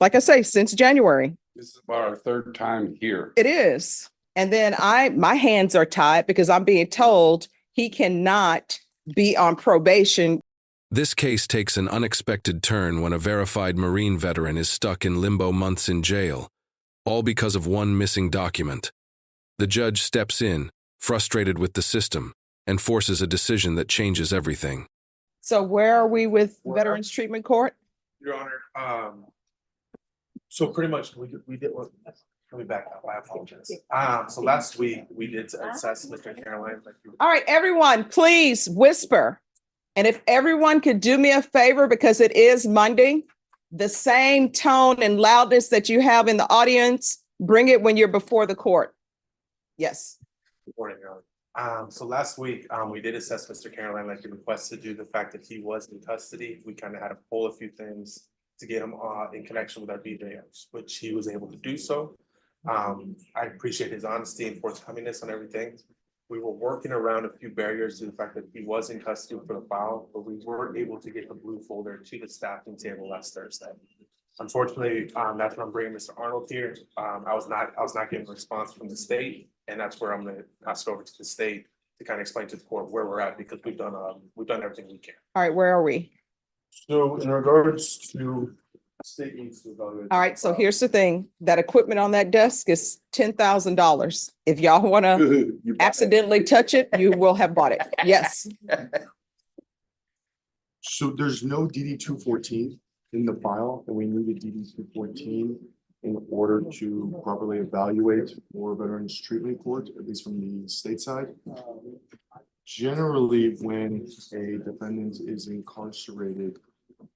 like I say, since January. This is about our third time here. It is. And then my hands are tied because I'm being told he cannot be on probation. This case takes an unexpected turn when a verified Marine veteran is stuck in limbo months in jail, all because of one missing document. The judge steps in, frustrated with the system, and forces a decision that changes everything. So where are we with Veterans Treatment Court? Your Honor, so pretty much we did, let me back up, I apologize. So last week we did assess Mr. Caroline. All right, everyone, please whisper. And if everyone could do me a favor, because it is Monday, the same tone and loudness that you have in the audience, bring it when you're before the court. Yes. Good morning, Your Honor. So last week, we did assess Mr. Caroline like he requested due to the fact that he was in custody. We kind of had to pull a few things to get him in connection with our BJMs, which he was able to do so. I appreciate his honesty and forthcomingness on everything. We were working around a few barriers to the fact that he was in custody for the file, but we weren't able to get the blue folder to the staffing table last Thursday. Unfortunately, that's when I'm bringing Mr. Arnold here. I was not getting a response from the state, and that's where I'm going to pass it over to the state to kind of explain to the court where we're at, because we've done everything we can. All right, where are we? So in regards to state needs to evaluate. All right, so here's the thing. That equipment on that desk is $10,000. If y'all want to accidentally touch it, you will have bought it. Yes. So there's no DD 214 in the file, and we need a DD 214 in order to properly evaluate for Veterans Treatment Court, at least from the state side. Generally, when a defendant is incarcerated,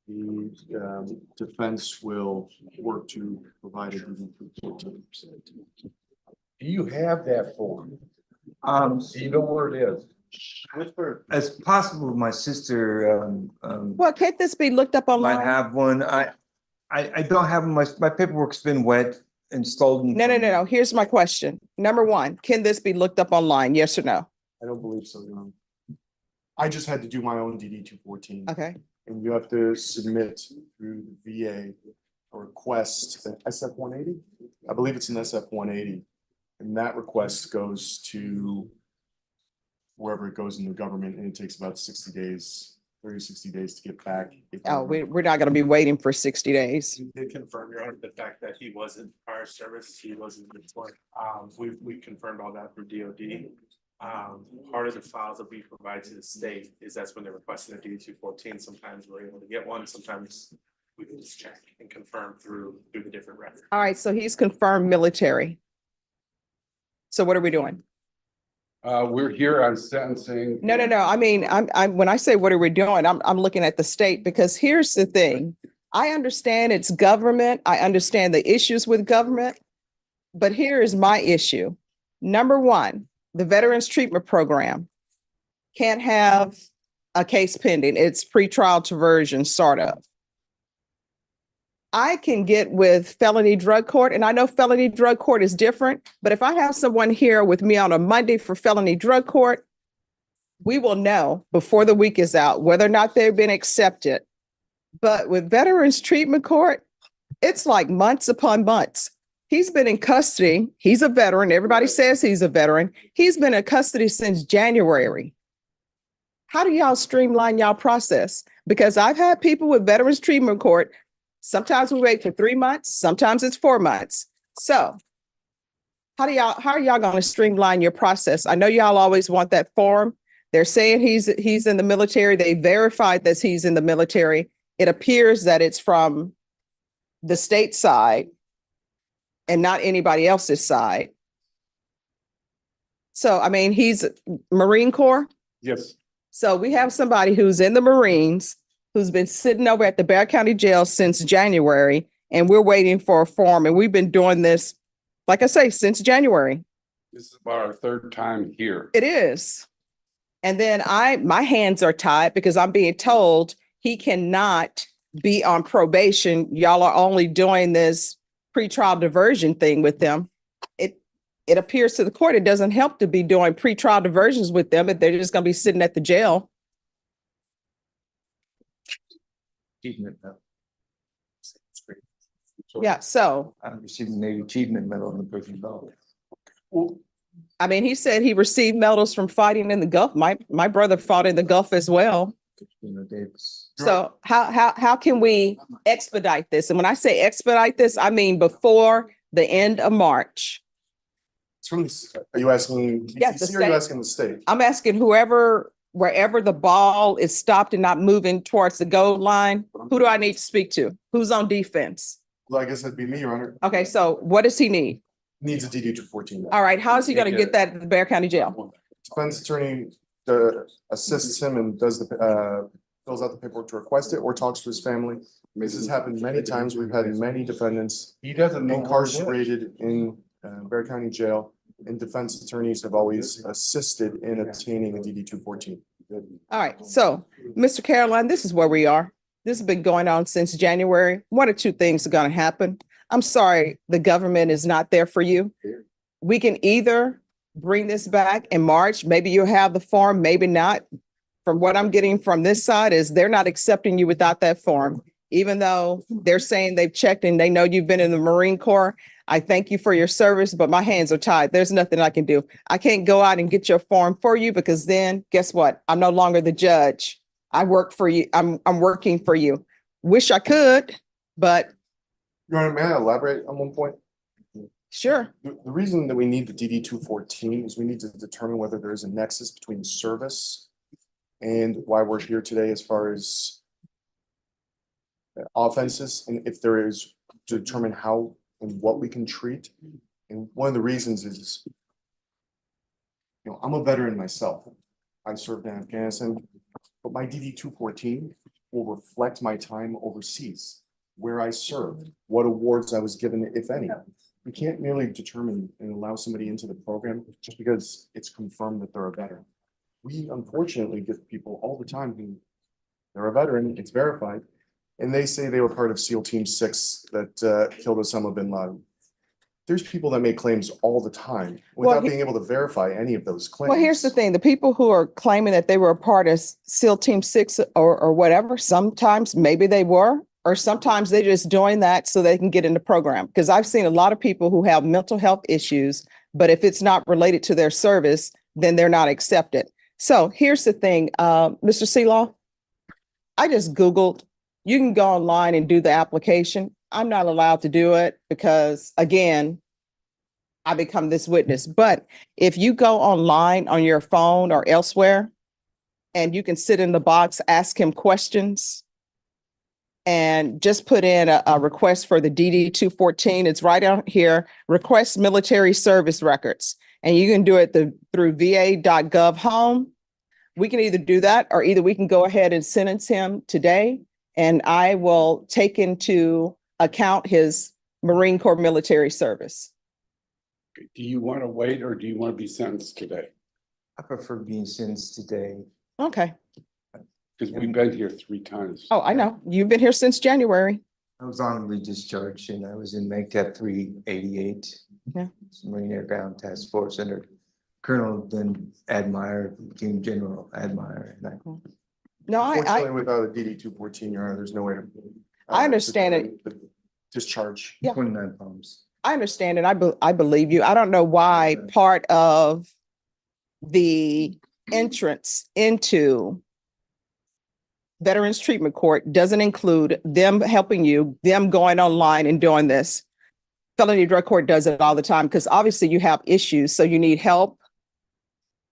the defense will work to provide a DD 214. Do you have that form? Do you know where it is? As possible, my sister Well, can't this be looked up might online? have one. I don't have my paperwork's been wet and stolen. No. Here's my question. Number one, can this be looked up online? Yes or no? I don't believe so, Your Honor. I just had to do my own DD 214. Okay. And you have to submit through the VA a request, SF 180. I believe it's an SF 180. And that request goes to wherever it goes in the government, and it takes about 60 days, 60 days to get back. Oh, we're not going to be waiting for 60 days. We did confirm, Your Honor, the fact that he wasn't prior service, he wasn't deployed. We confirmed all that through DOD. Part of the files that we provide to the state is that's when they're requesting a DD 214. Sometimes we're able to get one, sometimes we can just check and confirm through the different records. All right, so he's confirmed military. So what are we doing? We're here on sentencing. No. I mean, I'm when I say what are we doing, I'm looking at the state, because here's the thing. I understand it's government. I understand the issues with government, but here is my issue. Number one, the Veterans Treatment Program can't have a case pending. It's pretrial diversion startup. I can get with felony drug court, and I know felony drug court is different, but if I have someone here with me on a Monday for felony drug court, we will know before the week is out whether or not they've been accepted. But with Veterans Treatment Court, it's like months upon months. He's been in custody. He's a veteran. Everybody says he's a veteran. He's been in custody since January. How do y'all streamline y'all process? Because I've had people with Veterans Treatment Court. Sometimes we wait for 3 months. Sometimes it's 4 months. So how are y'all going to streamline your process? I know y'all always want that form. They're saying he's in the military. They verified that he's in the military. It appears that it's from the state side and not anybody else's side. So, I mean, he's Marine Corps. Yes. So we have somebody who's in the Marines, who's been sitting over at the Bexar County Jail since January, and we're waiting for a form. And we've been doing this, like I say, since January. This is about our third time here. It is. And then my hands are tied because I'm being told he cannot be on probation. Y'all are only doing this pretrial diversion thing with them. It appears to the court it doesn't help to be doing pretrial diversions with them if they're just going to be sitting at the jail. Yeah, so, I received a Navy achievement medal in the prison belt. I mean, he said he received medals from fighting in the Gulf. My brother fought in the Gulf as well. Davis. So how can we expedite this? And when I say expedite this, I mean before the end of March. It's from, are you asking Yes, the DCC or are you state. asking the state? I'm asking wherever the ball is stopped and not moving towards the goal line, who do I need to speak to? Who's on defense? Well, I guess that'd be me, Your Honor. Okay, so what does he need? Needs a DD 214. All right, how is he gonna get that at the Bear County Jail? Defense attorney assists him and does fills out the paperwork to request it or talks to his family. This has happened many times. We've had many defendants He doesn't know. where it is. incarcerated in Bear County Jail, and defense attorneys have always assisted in obtaining a DD 214. All right, so, Mr. Caroline, this is where we are. This has been going on since January. One or two things are gonna happen. I'm sorry, the government is not there for you. We can either bring this back in March, maybe you'll have the form, maybe not. From what I'm getting from this side is they're not accepting you without that form, even though they're saying they've checked and they know you've been in the Marine Corps. I thank you for your service, but my hands are tied. There's nothing I can do. I can't go out and get your form for you because then guess what? I'm no longer the judge. I work for you. I'm working for you. Wish I could, but Your Honor, may I elaborate on one point? sure. The reason that we need the DD 214 is we need to determine whether there is a nexus between service and why we're here today as far as offenses, and if there is, to determine how and what we can treat. And one of the reasons is, I'm a veteran myself. I served in Afghanistan, but my DD 214 will reflect my time overseas, where I served, what awards I was given, if any. We can't merely determine and allow somebody into the program just because it's confirmed that they're a veteran. We unfortunately get people all the time who they're a veteran, it's verified, and they say they were part of SEAL Team 6 that killed Osama bin Laden. There's people that make claims all the time without being able to verify any of those claims. Well, here's the thing. The people who are claiming that they were a part of SEAL Team 6 or whatever, sometimes maybe they were, or sometimes they're just doing that so they can get in the program. Because I've seen a lot of people who have mental health issues, but if it's not related to their service, then they're not accepted. So here's the thing, Mr. Seeloff, I just Googled, you can go online and do the application. I'm not allowed to do it because, again, I become this witness. But if you go online on your phone or elsewhere, and you can sit in the box, ask him questions, and just put in a request for the DD 214. It's right out here, request military service records. And you can do it through va.gov home. We can either do that, or either we can go ahead and sentence him today, and I will take into account his Marine Corps military service. Do you want to wait or do you want to be sentenced today? I prefer being sentenced today. Okay. Because we've been here 3 times. Oh, I know. You've been here since January. I was honorably discharged and I was in MAGTF 388. Yeah. Marine Air Ground Task Force under Colonel then Admire, became General Admire. And No, Unfortunately, without a DD 214, Your Honor, there's no way to. I understand it. Discharge. Yeah. 29 pounds. I understand and I believe you. I don't know why part of the entrance into Veterans Treatment Court doesn't include them helping you, them going online and doing this. Felony Drug Court does it all the time because obviously you have issues, so you need help.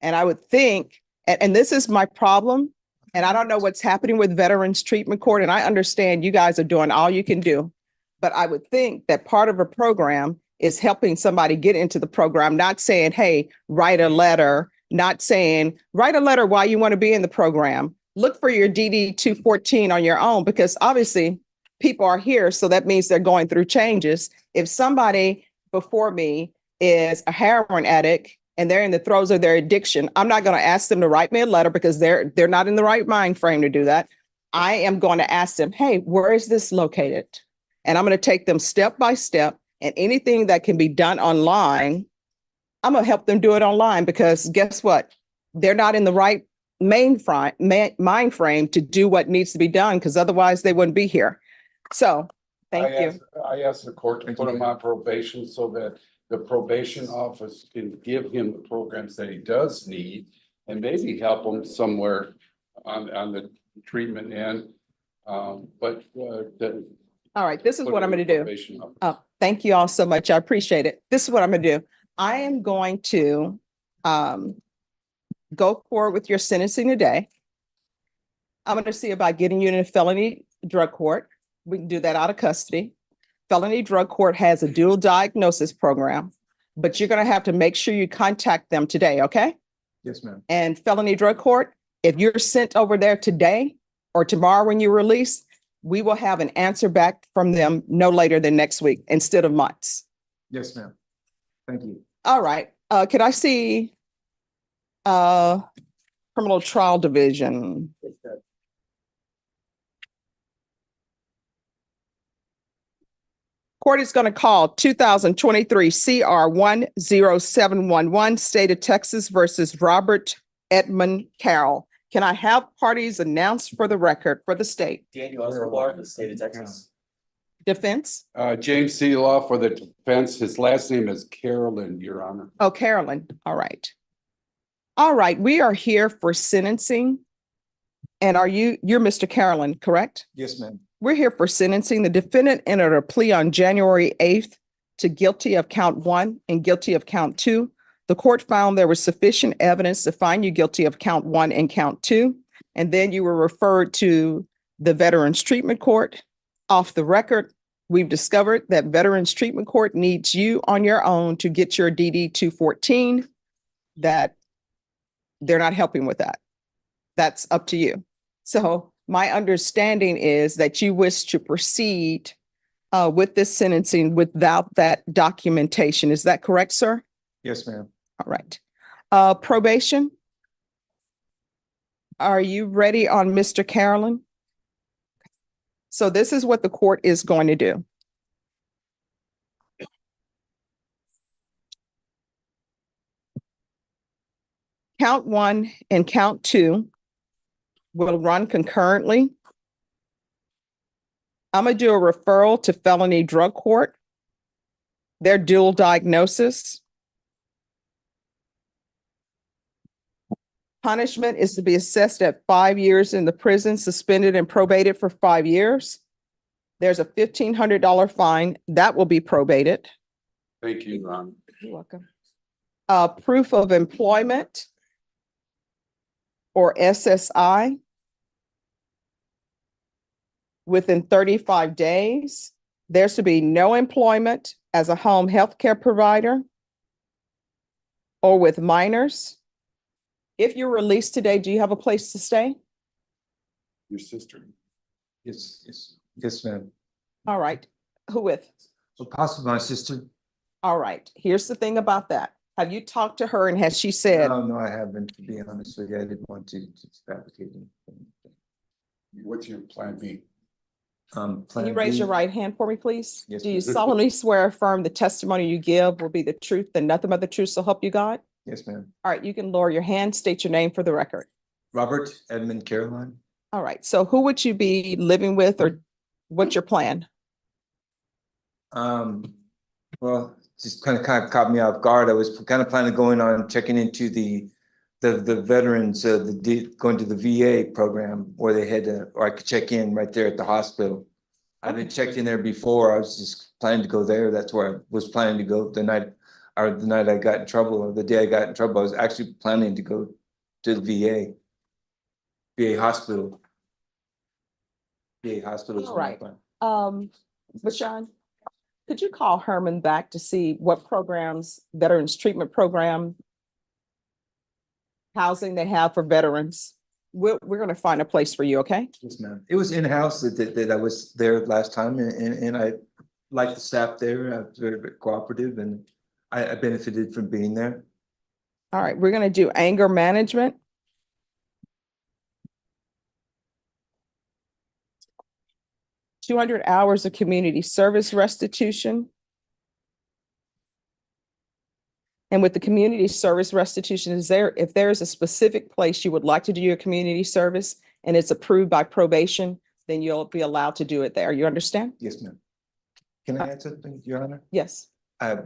And I would think, and this is my problem, and I don't know what's happening with Veterans Treatment Court, and I understand you guys are doing all you can do. But I would think that part of a program is helping somebody get into the program, not saying, hey, write a letter, not saying, write a letter why you want to be in the program. Look for your DD 214 on your own, because obviously people are here. So that means they're going through changes. If somebody before me is a heroin addict and they're in the throes of their addiction, I'm not going to ask them to write me a letter because they're not in the right mind frame to do that. I am going to ask them, hey, where is this located? And I'm going to take them step by step, and anything that can be done online, I'm going to help them do it online, because guess what? They're not in the right mind frame to do what needs to be done, because otherwise they wouldn't be here. So Thank you. I asked the court to Thank put you. him on probation so that the probation office can give him the programs that he does need and maybe help him somewhere on the treatment end. All right, this is what I'm going to do. Thank you all so much. I appreciate it. This is what I'm going to do. I am going to go forward with your sentencing today. I'm going to see about getting you in a felony drug court. We can do that out of custody. Felony drug court has a dual diagnosis program, but you're going to have to make sure you contact them today, okay? Yes, ma'am. And felony drug court, if you're sent over there today or tomorrow when you release, we will have an answer back from them no later than next week instead of months. Yes, ma'am. Thank you. All right. Could I see criminal trial division? Court is going to call 2023 CR 10711, State of Texas versus Robert Edmund Carroll. Can I have parties announced for the record for the state? Daniel Escobar, the state of Texas. Defense? James Seeloff for the defense. His last name is Carolyn, Your Honor. Oh, Carolyn. All right. All right. We are here for sentencing. And you're Mr. Carolyn, correct? Yes, ma'am. We're here for sentencing. The defendant entered a plea on January 8th to guilty of count 1 and guilty of count 2. The court found there was sufficient evidence to find you guilty of count 1 and count 2. And then you were referred to the Veterans Treatment Court. Off the record, we've discovered that Veterans Treatment Court needs you on your own to get your DD 214. That they're not helping with that. That's up to you. So my understanding is that you wish to proceed with this sentencing without that documentation. Is that correct, sir? Yes, ma'am. All right. Probation. Are you ready on Mr. Carolyn? So this is what the court is going to do. Count 1 and count 2 will run concurrently. I'm going to do a referral to felony drug court. Their dual diagnosis. Punishment is to be assessed at 5 years in the prison, suspended and probated for 5 years. There's a $1,500 fine that will be probated. Thank you, Your Honor. You're welcome. Proof of employment or SSI within 35 days. There's to be no employment as a home health care provider or with minors. If you're released today, do you have a place to stay? Your sister. Yes, ma'am. All right. Who with? So possibly my sister. All right. Here's the thing about that. Have you talked to her and has she said? No, I haven't, to be honest with you. I didn't want to fabricate anything. What's your plan B? Can you raise your right hand for me, please? Yes, Do you ma'am. solemnly swear or affirm the testimony you give will be the truth and nothing but the truth, so help you God? Yes, ma'am. All right, you can lower your hand, state your name for the record. Robert Edmund Caroline. All right, so who would you be living with or what's your plan? Well, just kind of caught me off guard. I was kind of planning going on checking into the veterans, going to the VA program where they had to, or I could check in right there at the hospital. I've been checked in there before. I was just planning to go there. That's where I was planning to go the night I got in trouble, or the day I got in trouble. I was actually planning to go to the VA hospital. VA hospital is All my right. plan. Bashan, could you call Herman back to see what programs, veterans treatment program, housing they have for veterans? We're going to find a place for you, okay? Yes, ma'am. It was in-house that I was there last time, and I liked the staff there. I was very cooperative, and I benefited from being there. All right, we're going to do anger management. $200 hours of community service restitution. And with the community service restitution, if there is a specific place you would like to do your community service and it's approved by probation, then you'll be allowed to do it there. You understand? Yes, ma'am. Can I add something, Your Honor? Yes.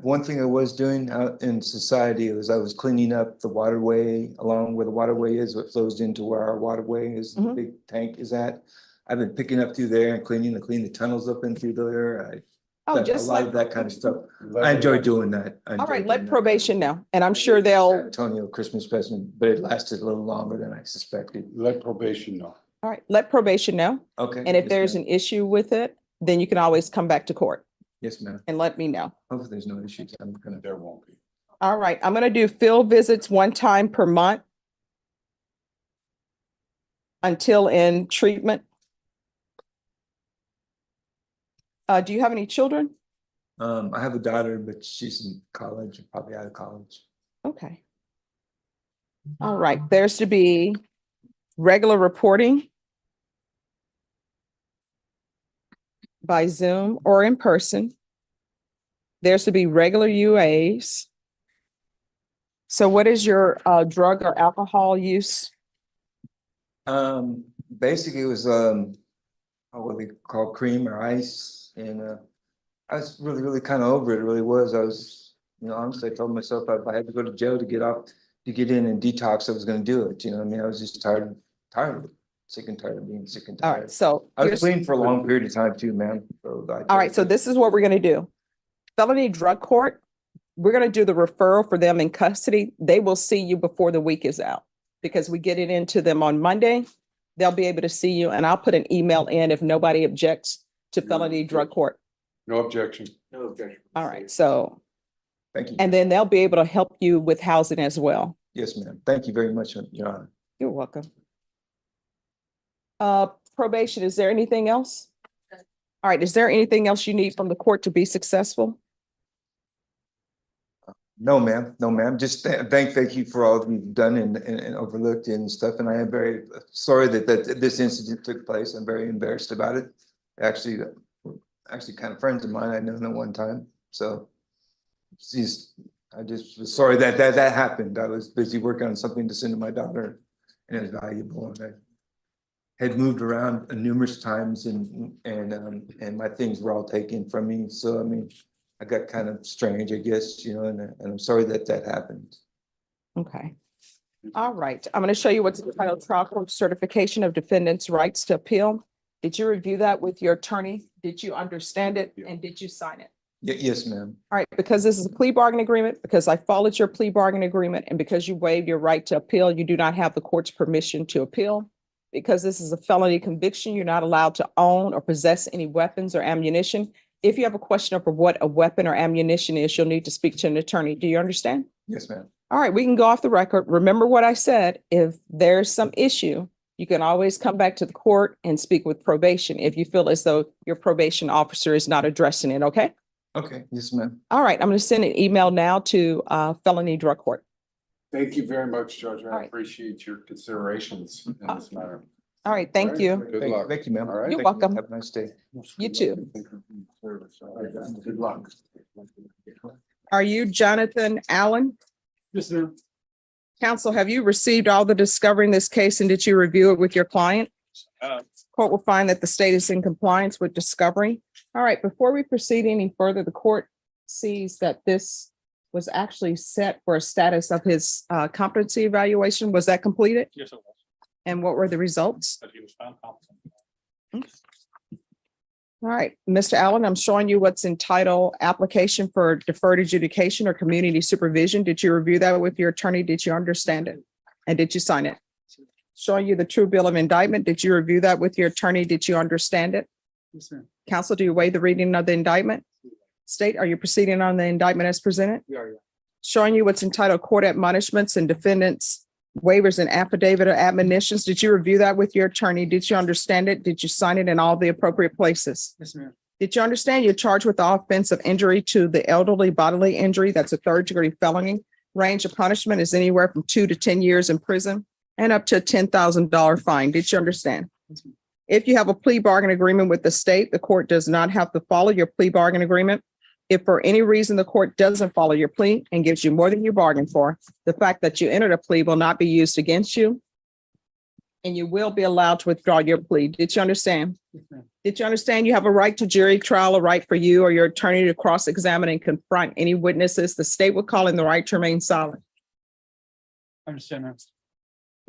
One thing I was doing out in society was I was cleaning up the waterway along where the waterway is, what flows into where our waterway is, the Mhm. big tank is at. I've been picking up through there and cleaning the tunnels up in through there. I Oh, done a just lot like, of that kind of stuff. I enjoy doing that. all right, let probation know, and I'm sure they'll, Antonio Christmas present, but it lasted a little longer than I suspected. Let probation know. all right, let probation know. Okay. And if yes, there's ma'am. an issue with it, then you can always come back to court Yes, ma'am. and let me know. Hopefully there's no issues. I'm gonna. There won't be. All right, I'm gonna do field visits one time per month until in treatment. Do you have any children? I have a daughter, but she's in college, probably out of college. Okay. All right, there's to be regular reporting by Zoom or in person. There's to be regular UAs. So what is your drug or alcohol use? Basically it was, what they call cream or ice, and, I was really kind of over it, really was. I was, honestly, I told myself if I had to go to jail to get in and detox, I was gonna do it, you know what I mean? I was just tired of it, sick and tired of being sick and All tired. right, so I was here's, clean for a long period of time too, man. So all right, so this is what we're gonna do. Felony drug court, we're gonna do the referral for them in custody. They will see you before the week is out because we get it into them on Monday. They'll be able to see you, and I'll put an email in if nobody objects to felony drug court. No objection. No objection. All right, so, Thank you. and then they'll be able to help you with housing as well. Yes, ma'am. Thank you very much, Your Honor. You're welcome. Probation, is there anything else? All right, is there anything else you need from the court to be successful? No, ma'am. No, ma'am. Just thank you for all that you've done and overlooked and stuff. And I am very sorry that this incident took place. I'm very embarrassed about it. Actually kind of friends of mine I known at one time. So I just was sorry that happened. I was busy working on something to send to my daughter, and it was valuable. And I had moved around numerous times, and my things were all taken from me. So I mean, I got kind of strange, I guess, and I'm sorry that happened. Okay. All right, I'm going to show you what's entitled Trial Court Certification of Defendant's Rights to Appeal. Did you review that with your attorney? Did you understand it? And did you sign it? Yes, ma'am. All right, because this is a plea bargain agreement, because I followed your plea bargain agreement, and because you waived your right to appeal, you do not have the court's permission to appeal. Because this is a felony conviction, you're not allowed to own or possess any weapons or ammunition. If you have a question over what a weapon or ammunition is, you'll need to speak to an attorney. Do you understand? Yes, ma'am. All right, we can go off the record. Remember what I said. If there's some issue, you can always come back to the court and speak with probation if you feel as though your probation officer is not addressing it, okay? Okay, yes, ma'am. All right, I'm going to send an email now to felony drug court. Thank you very much, Judge. All I right. appreciate your considerations in this matter. All right, thank you. Good luck. Thank you, ma'am. All right. You're Thank you. welcome. Have a nice day. You too. Good luck. Are you Jonathan Allen? Yes, sir. Counsel, have you received all the discovery in this case, and did you review it with your client? Court will find that the state is in compliance with discovery. All right, before we proceed any further, the court sees that this was actually set for a status of his competency evaluation. Was that completed? Yes, it was. And what were the results? That he was found competent. All right, Mr. Allen, I'm showing you what's entitled Application for Deferred Adjudication or Community Supervision. Did you review that with your attorney? Did you understand it? And did you sign it? Showing you the true bill of indictment. Did you review that with your attorney? Did you understand it? Yes, sir. Counsel, do you waive the reading of the indictment? State, are you proceeding on the indictment as presented? We are, yeah. Showing you what's entitled Court Admonishments and Defendants Waivers and Affidavit of Admonitions. Did you review that with your attorney? Did you understand it? Did you sign it in all the appropriate places? Yes, ma'am. Did you understand you're charged with the offense of injury to the elderly bodily injury? That's a third-degree felony. Range of punishment is anywhere from 2 to 10 years in prison and up to a $10,000 fine. Did you understand? Yes, ma'am. If you have a plea bargain agreement with the state, the court does not have to follow your plea bargain agreement. If for any reason the court doesn't follow your plea and gives you more than you bargained for, the fact that you entered a plea will not be used against you, and you will be allowed to withdraw your plea. Did you understand? Yes, ma'am. Did you understand you have a right to jury trial, a right for you or your attorney to cross-examine and confront any witnesses the state will call in the right to remain silent? I understand that.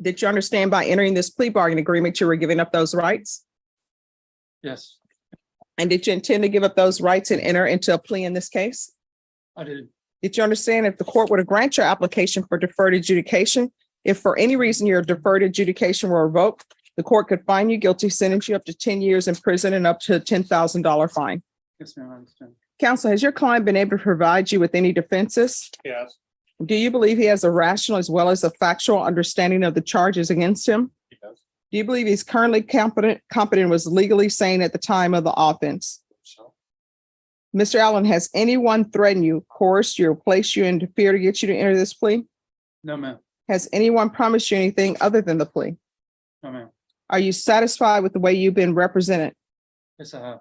Did you understand by entering this plea bargain agreement, you were giving up those rights? Yes, And did you intend to give up those rights and enter into a plea in this case? I did. Did you understand if the court were to grant your application for deferred adjudication, if for any reason your deferred adjudication were revoked, the court could find you guilty, sentence you up to 10 years in prison and up to a $10,000 fine? Yes, ma'am, I understand. Counsel, has your client been able to provide you with any defenses? Yes, Do you believe he has a rational as well as a factual understanding of the charges against him? he does. Do you believe he's currently competent and was legally sane at the time of the offense? So, Mr. Allen, has anyone threatened you, coerced you, or placed you into fear to get you to enter this plea? no, ma'am. Has anyone promised you anything other than the plea? No, ma'am. Are you satisfied with the way you've been represented? Yes, I have.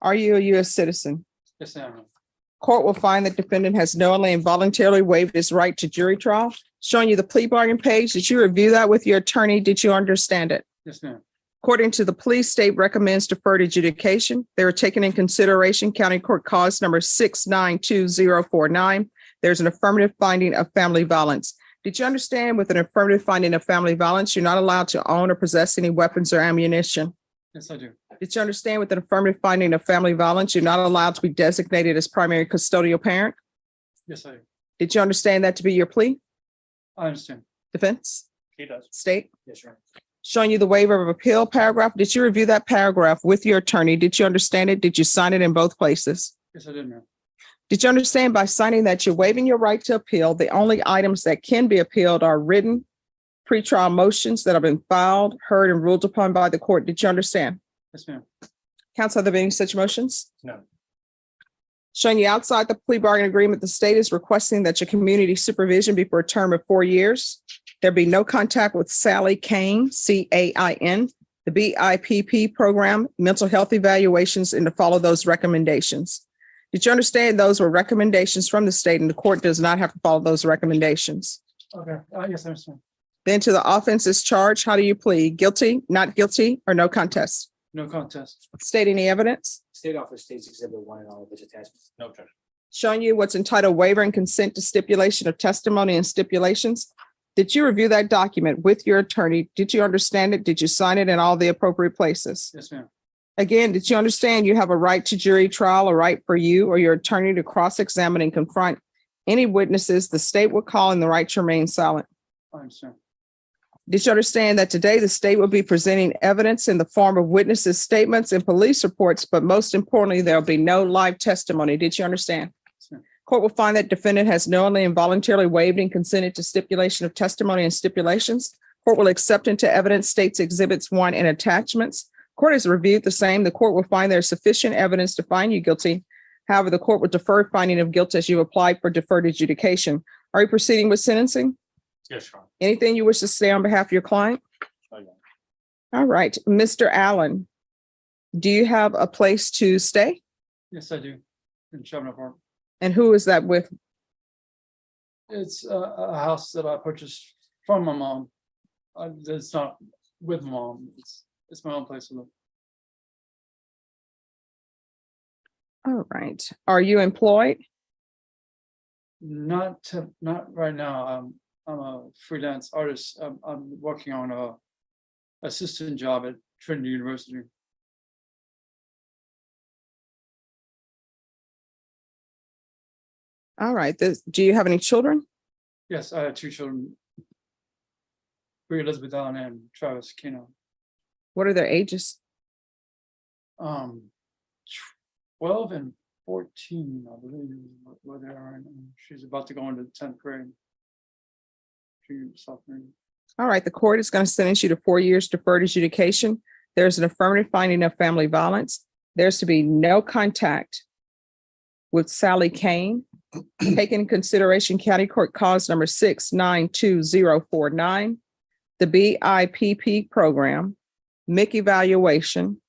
Are you a U.S. citizen? Yes, I am. Court will find that defendant has knowingly and voluntarily waived his right to jury trial. Showing you the plea bargain page. Did you review that with your attorney? Did you understand it? Yes, ma'am. According to the plea, state recommends deferred adjudication. They were taken in consideration County Court Cause number 6922049. There's an affirmative finding of family violence. Did you understand with an affirmative finding of family violence, you're not allowed to own or possess any weapons or ammunition? Yes, I do. Did you understand with an affirmative finding of family violence, you're not allowed to be designated as primary custodial parent? Yes, I do. Did you understand that to be your plea? I understand. Defense? He does. State? Yes, sir. Showing you the waiver of appeal paragraph. Did you review that paragraph with your attorney? Did you understand it? Did you sign it in both places? Yes, I did, ma'am. Did you understand by signing that you're waiving your right to appeal? The only items that can be appealed are written pretrial motions that have been filed, heard, and ruled upon by the court. Did you understand? Yes, ma'am. Counsel, have there been any such motions? No. Showing you outside the plea bargain agreement, the state is requesting that your community supervision be for a term of 4 years. There be no contact with Sally Cain, C-A-I-N, the BIPP program, mental health evaluations, and to follow those recommendations. Did you understand those were recommendations from the state and the court does not have to follow those recommendations? Okay. Yes, I understand. Then to the offenses charged, how do you plead? Guilty, not guilty, or no contest? No contest. State any evidence? State office states exhibit 1 and all of its attachments. No, Judge. Showing you what's entitled waiver and consent to stipulation of testimony and stipulations. Did you review that document with your attorney? Did you understand it? Did you sign it in all the appropriate places? Yes, ma'am. Again, did you understand you have a right to jury trial, a right for you or your attorney to cross-examine and confront any witnesses the state will call in the right to remain silent? I understand. Did you understand that today the state will be presenting evidence in the form of witnesses' statements and police reports, but most importantly, there'll be no live testimony? Did you understand? Yes, ma'am. Court will find that defendant has knowingly and voluntarily waived and consented to stipulation of testimony and stipulations. Court will accept into evidence states exhibits 1 and attachments. Court has reviewed the same. The court will find there is sufficient evidence to find you guilty. However, the court will defer finding of guilt as you applied for deferred adjudication. Are you proceeding with sentencing? Yes, Your Honor. Anything you wish to say on behalf of your client? Oh, yeah. All right, Mr. Allen, do you have a place to stay? Yes, I do. In Sherman Park. And who is that with? It's a house that I purchased from my mom. It's not with my mom. It's my own place to live. All right. Are you employed? Not right now. I'm a freelance artist. I'm working on a assistant job at Trinity University. All right. Do you have any children? Yes, I have 2 children. Bree Elizabeth Allen and Travis Keno. What are their ages? 12 and 14, I believe, where they are. And she's about to go into 10th grade. She's sophomore. All right. The court is going to sentence you to 4 years deferred adjudication. There's an affirmative finding of family violence. There's to be no contact with Sally Cain. Taken in consideration County Court Cause number 6922049, the BIPP program, MIC evaluation,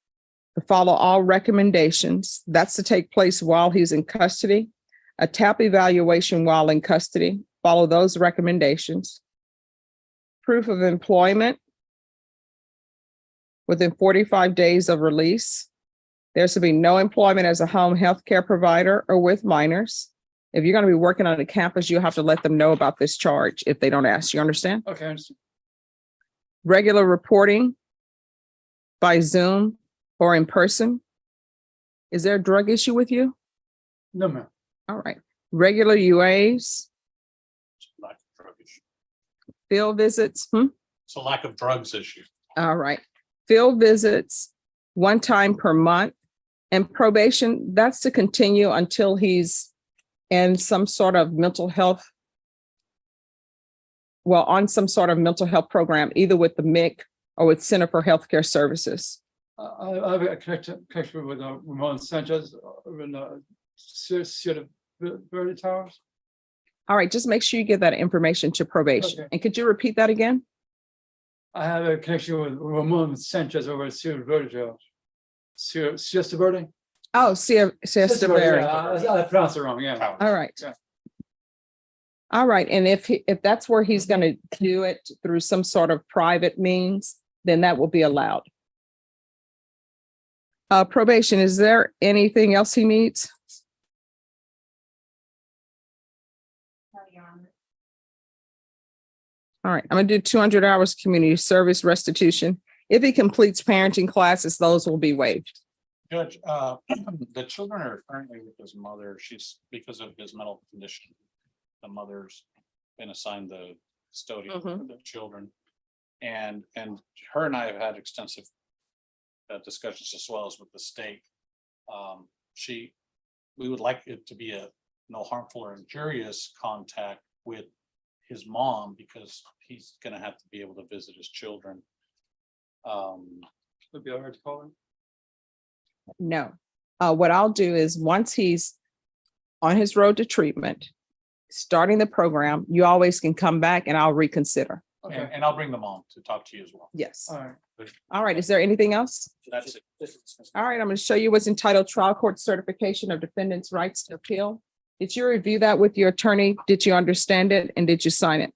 to follow all recommendations. That's to take place while he's in custody. A TAP evaluation while in custody, follow those recommendations. Proof of employment within 45 days of release. There's to be no employment as a home health care provider or with minors. If you're going to be working on a campus, you have to let them know about this charge if they don't ask. You understand? Okay, I understand. Regular reporting by Zoom or in person. Is there a drug issue with you? No, ma'am. All right. Regular UAs, Lack of drug issue. field visits. It's a lack of drugs issue. All right. Field visits, one time per month. And probation, that's to continue until he's in some sort of mental health. Well, on some sort of mental health program, either with the MIC or with Center for Healthcare Services. I have a connection with Ramon Sanchez in Sierra Verde Towers. All right, just make sure you give that information to probation. Okay. And could you repeat that again? I have a connection with Ramon Sanchez over at Sierra Verde Towers. Siesta Verde? Oh, Siesta Verde. I pronounced it wrong, yeah. All right. Yeah. All right. And if that's where he's going to do it through some sort of private means, then that will be allowed. Probation, is there anything else he needs? All right, I'm gonna do 200 hours community service restitution. If he completes parenting classes, those will be waived. Judge, the children are currently with his mother. She's, because of his mental condition, the mother's been assigned the custodian for the children. And her and I have had extensive discussions as well as with the state. We would like it to be a no harmful or injurious contact with his mom, because he's gonna have to be able to visit his children. Would be all right to call him? No. What I'll do is once he's on his road to treatment, starting the program, you always can come back and I'll reconsider. Okay, And I'll bring the mom to talk to you as well. Yes. all right. All right. Is there anything else? That's it. All right. I'm going to show you what's entitled Trial Court Certification of Defendant's Rights to Appeal. Did you review that with your attorney? Did you understand it? And did you sign it?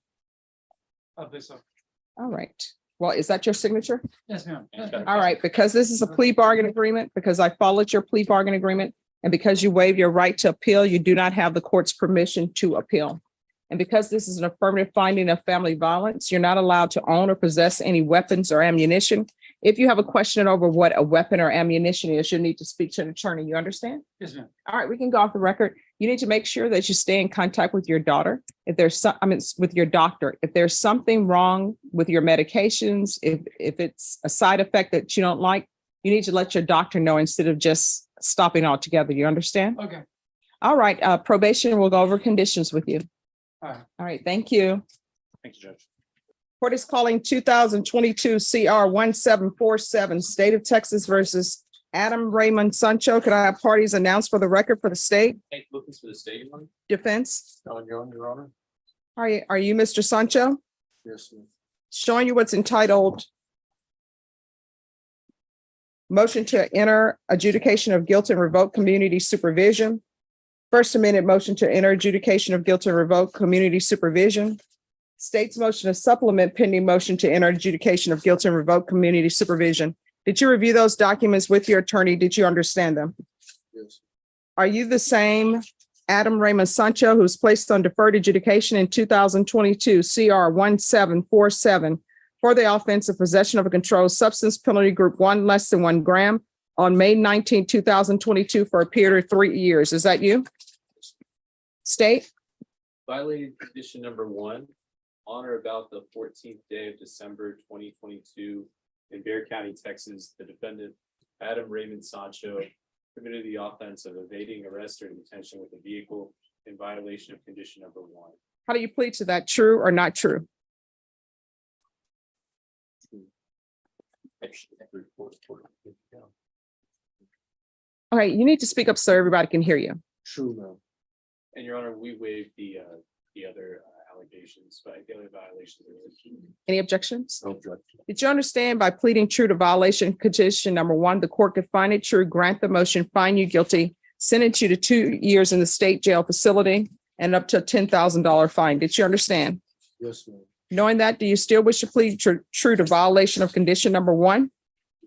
I think so. All right. Well, is that your signature? Yes, ma'am. All right. Because this is a plea bargain agreement, because I followed your plea bargain agreement, and because you waive your right to appeal, you do not have the court's permission to appeal. And because this is an affirmative finding of family violence, you're not allowed to own or possess any weapons or ammunition. If you have a question over what a weapon or ammunition is, you need to speak to an attorney. You understand? Yes, ma'am. All right, we can go off the record. You need to make sure that you stay in contact with your daughter. If there's some, with your doctor, if there's something wrong with your medications, if it's a side effect that you don't like, you need to let your doctor know instead of just stopping altogether. You understand? Okay. All right, probation will go over conditions with you. All right. All right, thank you. Thank you, Judge. Court is calling 2022 CR 1747, State of Texas versus Adam Raymond Sancho. Could I have parties announced for the record for the state? Hey, Lucas for the state one. Defense? Your Honor. Are you Mr. Sancho? Yes, sir. Showing you what's entitled Motion to Enter Adjudication of Guilt and Revoke Community Supervision. First Amendment motion to enter adjudication of guilt and revoke community supervision. State's motion to supplement pending motion to enter adjudication of guilt and revoke community supervision. Did you review those documents with your attorney? Did you understand them? Yes. Are you the same Adam Raymond Sancho who's placed on deferred adjudication in 2022 CR 1747 for the offense of possession of a controlled substance, penalty group 1 less than 1 gram, on May 19, 2022 for a period of 3 years? Is that you? State? Violated condition number 1, on or about the 14th day of December 2022 in Bexar County, Texas, the defendant, Adam Raymond Sancho, committed the offense of evading arrest or detention with a vehicle in violation of condition number 1. How do you plead to that? True or not true? Okay, you need to speak up so everybody can hear you. True, ma'am. And Your Honor, we waived the other allegations, but the other violations. Any objections? No objection. Did you understand by pleading true to violation condition number 1, the court could find it true, grant the motion, find you guilty, sentence you to 2 years in the state jail facility, and up to a $10,000 fine? Did you understand? Yes, ma'am. Knowing that, do you still wish to plead true to violation of condition number 1?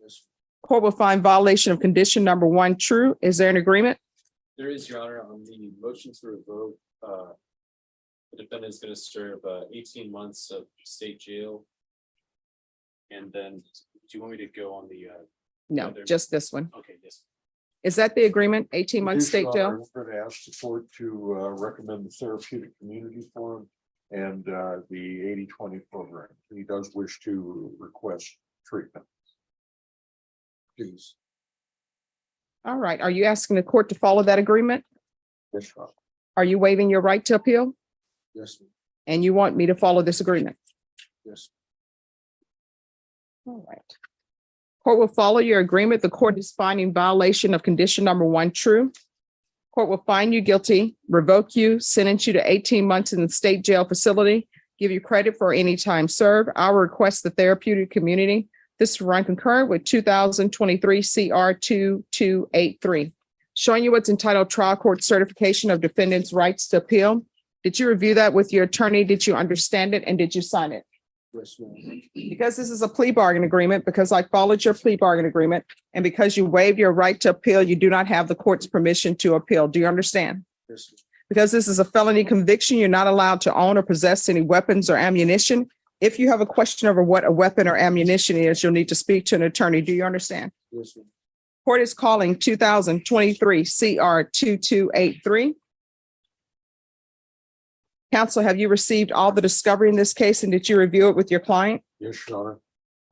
Yes. Court will find violation of condition number 1 true. Is there an agreement? There is, Your Honor, on the motion to revoke, the defendant is going to serve 18 months of state jail. And then, do you want me to go on the? No, other- just this one. Okay, yes. Is that the agreement? 18 months state jail? We're going to ask the court to recommend the therapeutic community forum and the 80-20 program. He does wish to request treatment. Please. All right. Are you asking the court to follow that agreement? Yes, Your Honor. Are you waiving your right to appeal? Yes, ma'am. And you want me to follow this agreement? Yes. All right. Court will follow your agreement. The court is finding violation of condition number 1 true. Court will find you guilty, revoke you, sentence you to 18 months in the state jail facility, give you credit for any time served. I will request the therapeutic community. This will run concurrent with 2023 CR 2283. Showing you what's entitled trial court certification of defendant's rights to appeal. Did you review that with your attorney? Did you understand it? And did you sign it? Yes, ma'am. Because this is a plea bargain agreement, because I followed your plea bargain agreement, and because you waived your right to appeal, you do not have the court's permission to appeal. Do you understand? Yes, ma'am. Because this is a felony conviction, you're not allowed to own or possess any weapons or ammunition. If you have a question over what a weapon or ammunition is, you'll need to speak to an attorney. Do you understand? Yes, ma'am. Court is calling 2023 CR 2283. Counsel, have you received all the discovery in this case, and did you review it with your client? Yes, Your Honor.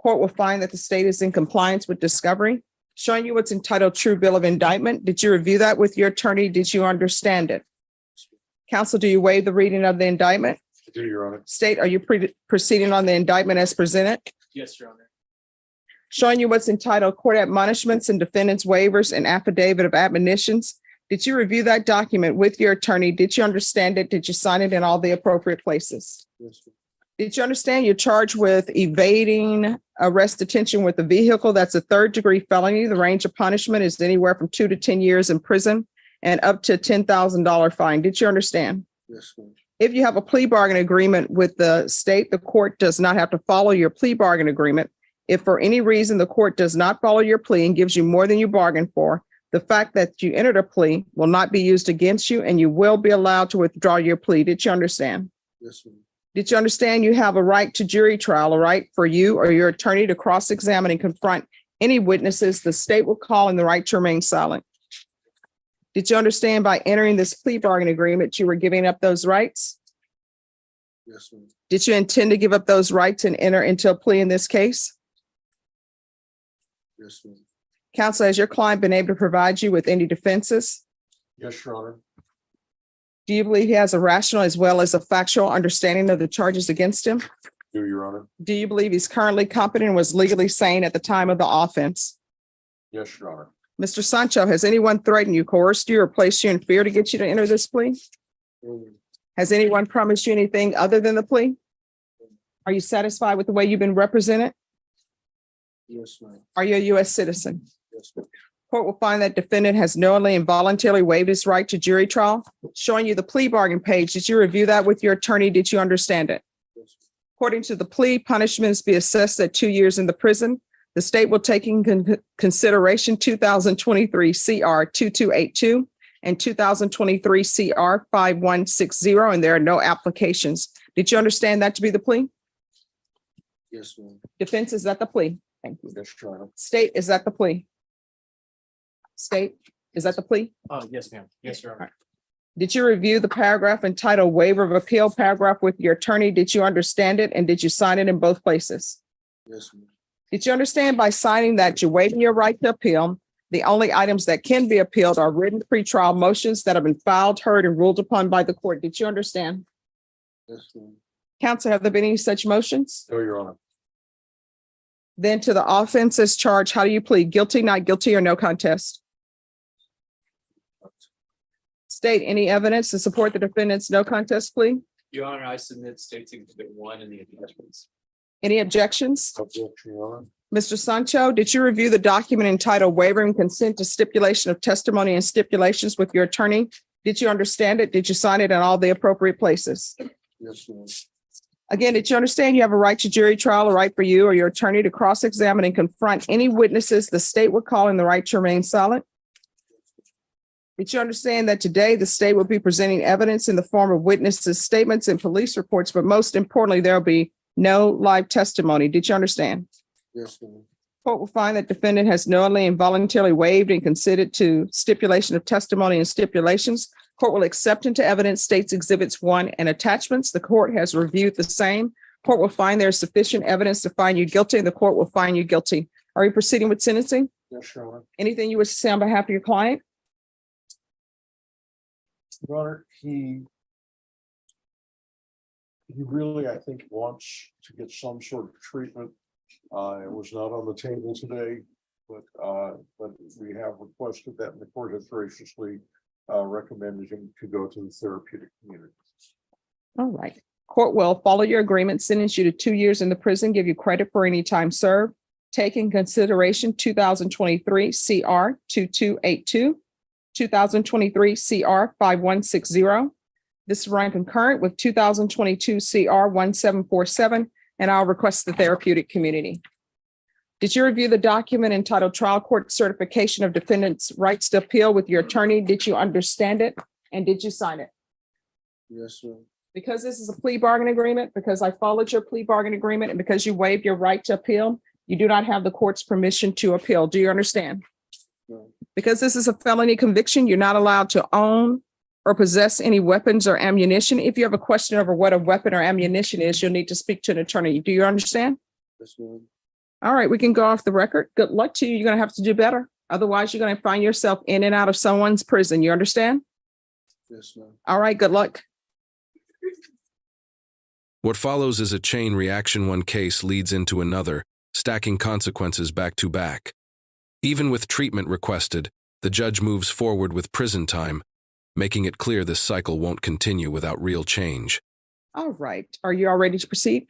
Court will find that the state is in compliance with discovery. Showing you what's entitled true bill of indictment. Did you review that with your attorney? Did you understand it? Counsel, do you waive the reading of the indictment? I do, Your Honor. State, are you proceeding on the indictment as presented? Yes, Your Honor. Showing you what's entitled court admonishments and defendant's waivers and affidavit of admonitions. Did you review that document with your attorney? Did you understand it? Did you sign it in all the appropriate places? Yes, ma'am. Did you understand you're charged with evading arrest detention with a vehicle? That's a 3rd-degree felony. The range of punishment is anywhere from 2 to 10 years in prison and up to $10,000 fine. Did you understand? Yes, ma'am. If you have a plea bargain agreement with the state, the court does not have to follow your plea bargain agreement. If for any reason the court does not follow your plea and gives you more than you bargained for, the fact that you entered a plea will not be used against you, and you will be allowed to withdraw your plea. Did you understand? Yes, ma'am. Did you understand you have a right to jury trial, a right for you or your attorney to cross-examine and confront any witnesses the state will call, and the right to remain silent? Did you understand by entering this plea bargain agreement, you were giving up those rights? Yes, ma'am. Did you intend to give up those rights and enter into a plea in this case? Yes, ma'am. Counsel, has your client been able to provide you with any defenses? Yes, Your Honor. Do you believe he has a rational as well as a factual understanding of the charges against him? Do, Your Honor. Do you believe he's currently competent and was legally sane at the time of the offense? Yes, Your Honor. Mr. Sancho, has anyone threatened you, coerced you, or placed you in fear to get you to enter this plea? Has anyone promised you anything other than the plea? Are you satisfied with the way you've been represented? Yes, ma'am. Are you a U.S. citizen? Yes, ma'am. Court will find that defendant has knowingly and voluntarily waived his right to jury trial. Showing you the plea bargain page. Did you review that with your attorney? Did you understand it? Yes, According to the plea, punishments be assessed at 2 years in the prison. The state will take in consideration 2023 CR 2282 and 2023 CR 5160, and there are no applications. Did you understand that to be the plea? yes, ma'am. Defense, is that the plea? Thank you. Yes, Your Honor. State, is that the plea? State, is that the plea? Yes, ma'am. Yes, Your Honor. Did you review the paragraph entitled waiver of appeal paragraph with your attorney? Did you understand it, and did you sign it in both places? Yes, ma'am. Did you understand by signing that you're waiving your right to appeal? The only items that can be appealed are written pretrial motions that have been filed, heard, and ruled upon by the court. Did you understand? Yes, ma'am. Counsel, have there been any such motions? No, Your Honor. Then to the offenses charged, how do you plead? Guilty, not guilty, or no contest? State, any evidence to support the defendant's no contest plea? Your Honor, I submit State's Exhibit 1 in the attachments. Any objections? Objection, Your Honor. Mr. Sancho, did you review the document entitled waiver and consent to stipulation of testimony and stipulations with your attorney? Did you understand it? Did you sign it in all the appropriate places? Yes, ma'am. Again, did you understand you have a right to jury trial, a right for you or your attorney to cross-examine and confront any witnesses the state would call in the right to remain silent? Did you understand that today the state will be presenting evidence in the form of witnesses' statements and police reports, but most importantly, there'll be no live testimony? Did you understand? Yes, ma'am. Court will find that defendant has knowingly and voluntarily waived and consented to stipulation of testimony and stipulations. Court will accept into evidence states exhibits 1 and attachments. The court has reviewed the same. Court will find there is sufficient evidence to find you guilty, and the court will find you guilty. Are you proceeding with sentencing? Yes, Your Honor. Anything you wish to say on behalf of your client? Your Honor, he really, I think, wants to get some sort of treatment. It was not on the table today, but we have requested that, and the court has graciously recommended him to go to the therapeutic community. All right. Court will follow your agreement, sentence you to 2 years in the prison, give you credit for any time served. Take in consideration 2023 CR 2282, 2023 CR 5160. This is run concurrent with 2022 CR 1747, and I'll request the therapeutic community. Did you review the document entitled Trial Court Certification of Defendant's Rights to Appeal with your attorney? Did you understand it? And did you sign it? Yes, sir. Because this is a plea bargain agreement, because I followed your plea bargain agreement, and because you waived your right to appeal, you do not have the court's permission to appeal. Do you understand? No. Because this is a felony conviction, you're not allowed to own or possess any weapons or ammunition. If you have a question over what a weapon or ammunition is, you'll need to speak to an attorney. Do you understand? Yes, ma'am. All right, we can go off the record. Good luck to you. You're going to have to do better. Otherwise, you're going to find yourself in and out of someone's prison. You understand? Yes, ma'am. All right, good luck. What follows is a chain reaction. One case leads into another, stacking consequences back to back. Even with treatment requested, the judge moves forward with prison time, making it clear this cycle won't continue without real change. All right. Are you all ready to proceed?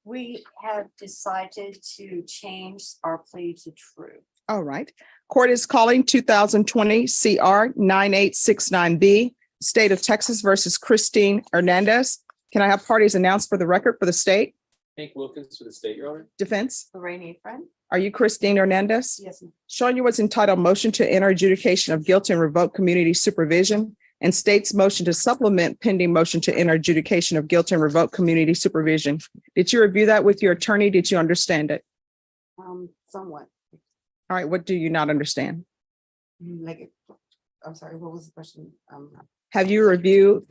We have decided to change our plea to true. All right. Court is calling 2020 CR 9869B, State of Texas versus Christine Hernandez. Can I have parties announced for the record for the state? Hank Wilkins for the state, Your Honor. Defense? Lorraine friend? Are you Christine Hernandez? Yes, ma'am. Showing you what's entitled Motion to Enter Adjudication of Guilt and Revoke Community Supervision, and state's motion to supplement pending motion to enter adjudication of guilt and revoke community supervision. Did you review that with your attorney? Did you understand it? Somewhat. All right. What do you not understand? I'm sorry, what was the question? Have you reviewed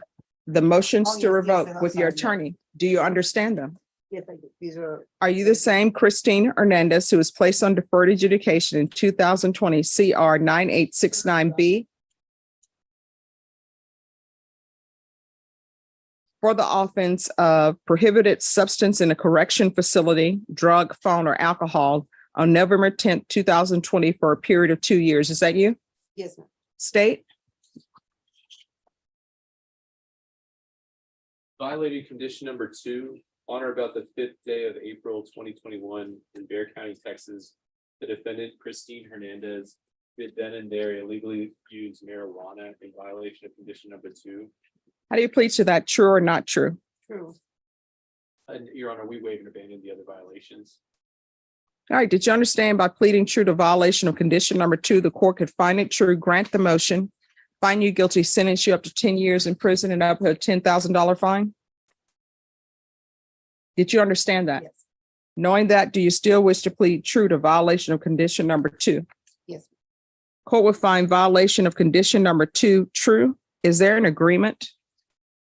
the motions Oh, to yes, revoke yes, with your I'm sorry, attorney? Do you understand them? Yes, I did. These are. Are you the same Christine Hernandez who was placed on deferred adjudication in 2020 CR 9869B? For the offense of prohibited substance in a correction facility, drug, phone, or alcohol on November 10th, 2020 for a period of 2 years. Is that you? Yes, ma'am. State? Violated condition number 2, on or about the 5th day of April 2021 in Bexar County, Texas. The defendant, Christine Hernandez, did then and there illegally use marijuana in violation of condition number 2. How do you plead to that? True or not true? True. And Your Honor, we waive and abandon the other violations. All right. Did you understand by pleading true to violation of condition number 2, the court could find it true, grant the motion, find you guilty, sentence you up to 10 years in prison and up to a $10,000 fine? Did you understand that? Yes. Knowing that, do you still wish to plead true to violation of condition number 2? Yes. Court will find violation of condition number 2 true. Is there an agreement?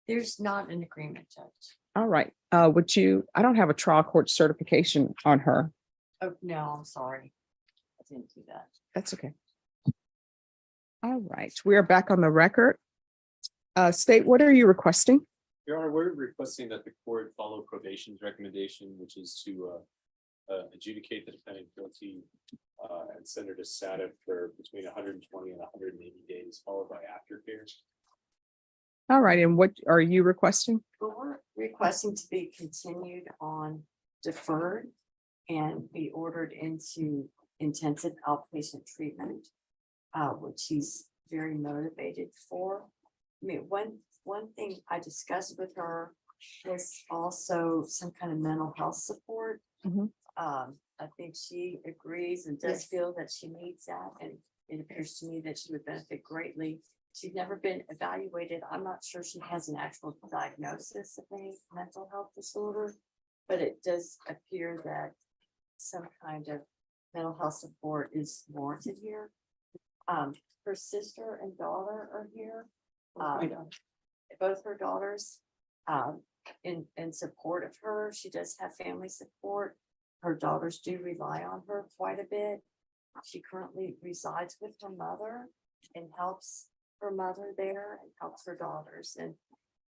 There's not an agreement, Judge. All right. Would you, I don't have a trial court certification on her. Oh, no, I'm sorry. I didn't do that. That's okay. All right. We are back on the record. State, what are you requesting? Your Honor, we're requesting that the court follow probation's recommendation, which is to adjudicate the defendant guilty and send her to SATA for between 120 and 180 days, followed by aftercare. All right. And what are you requesting? But we're requesting to be continued on deferred and be ordered into intensive outpatient treatment, which he's very motivated for. I mean, one thing I discussed with her there's also some kind of mental health support. Mhm. I think she agrees and does Yes. feel that she needs that, and it appears to me that she would benefit greatly. She's never been evaluated. I'm not sure she has an actual diagnosis of any mental health disorder, but it does appear that some kind of mental health support is warranted here. Her sister and daughter are here. Both her daughters, in support of her. She does have family support. Her daughters do rely on her quite a bit. She currently resides with her mother and helps her mother there and helps her daughters. And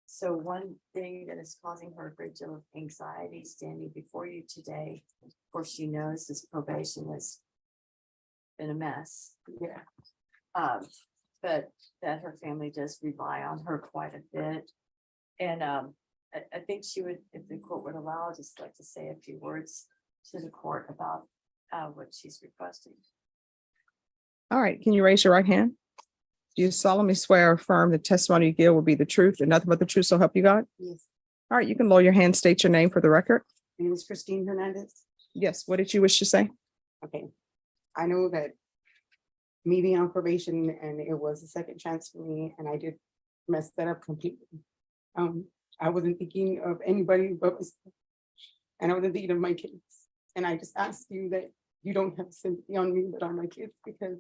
so one thing that is causing her a great deal of anxiety standing before you today, of course, she knows this probation has been a mess. Yeah. But that her family does rely on her quite a bit. And I think she would, if the court would allow, I'd just like to say a few words to the court about what she's requesting. All right, can you raise your right hand? Do you solemnly swear or affirm the testimony you give will be the truth and nothing but the truth, so help you God? Yes, All right, you can lower your hand, state your name for the record. my name is Christine Hernandez. Yes, what did you wish to say? Okay, I know that me being on probation and it was a second chance for me and I did mess that up completely. I wasn't thinking of anybody but myself. And I wasn't thinking of my kids. And I just ask you that you don't have sympathy on me, but on my kids because.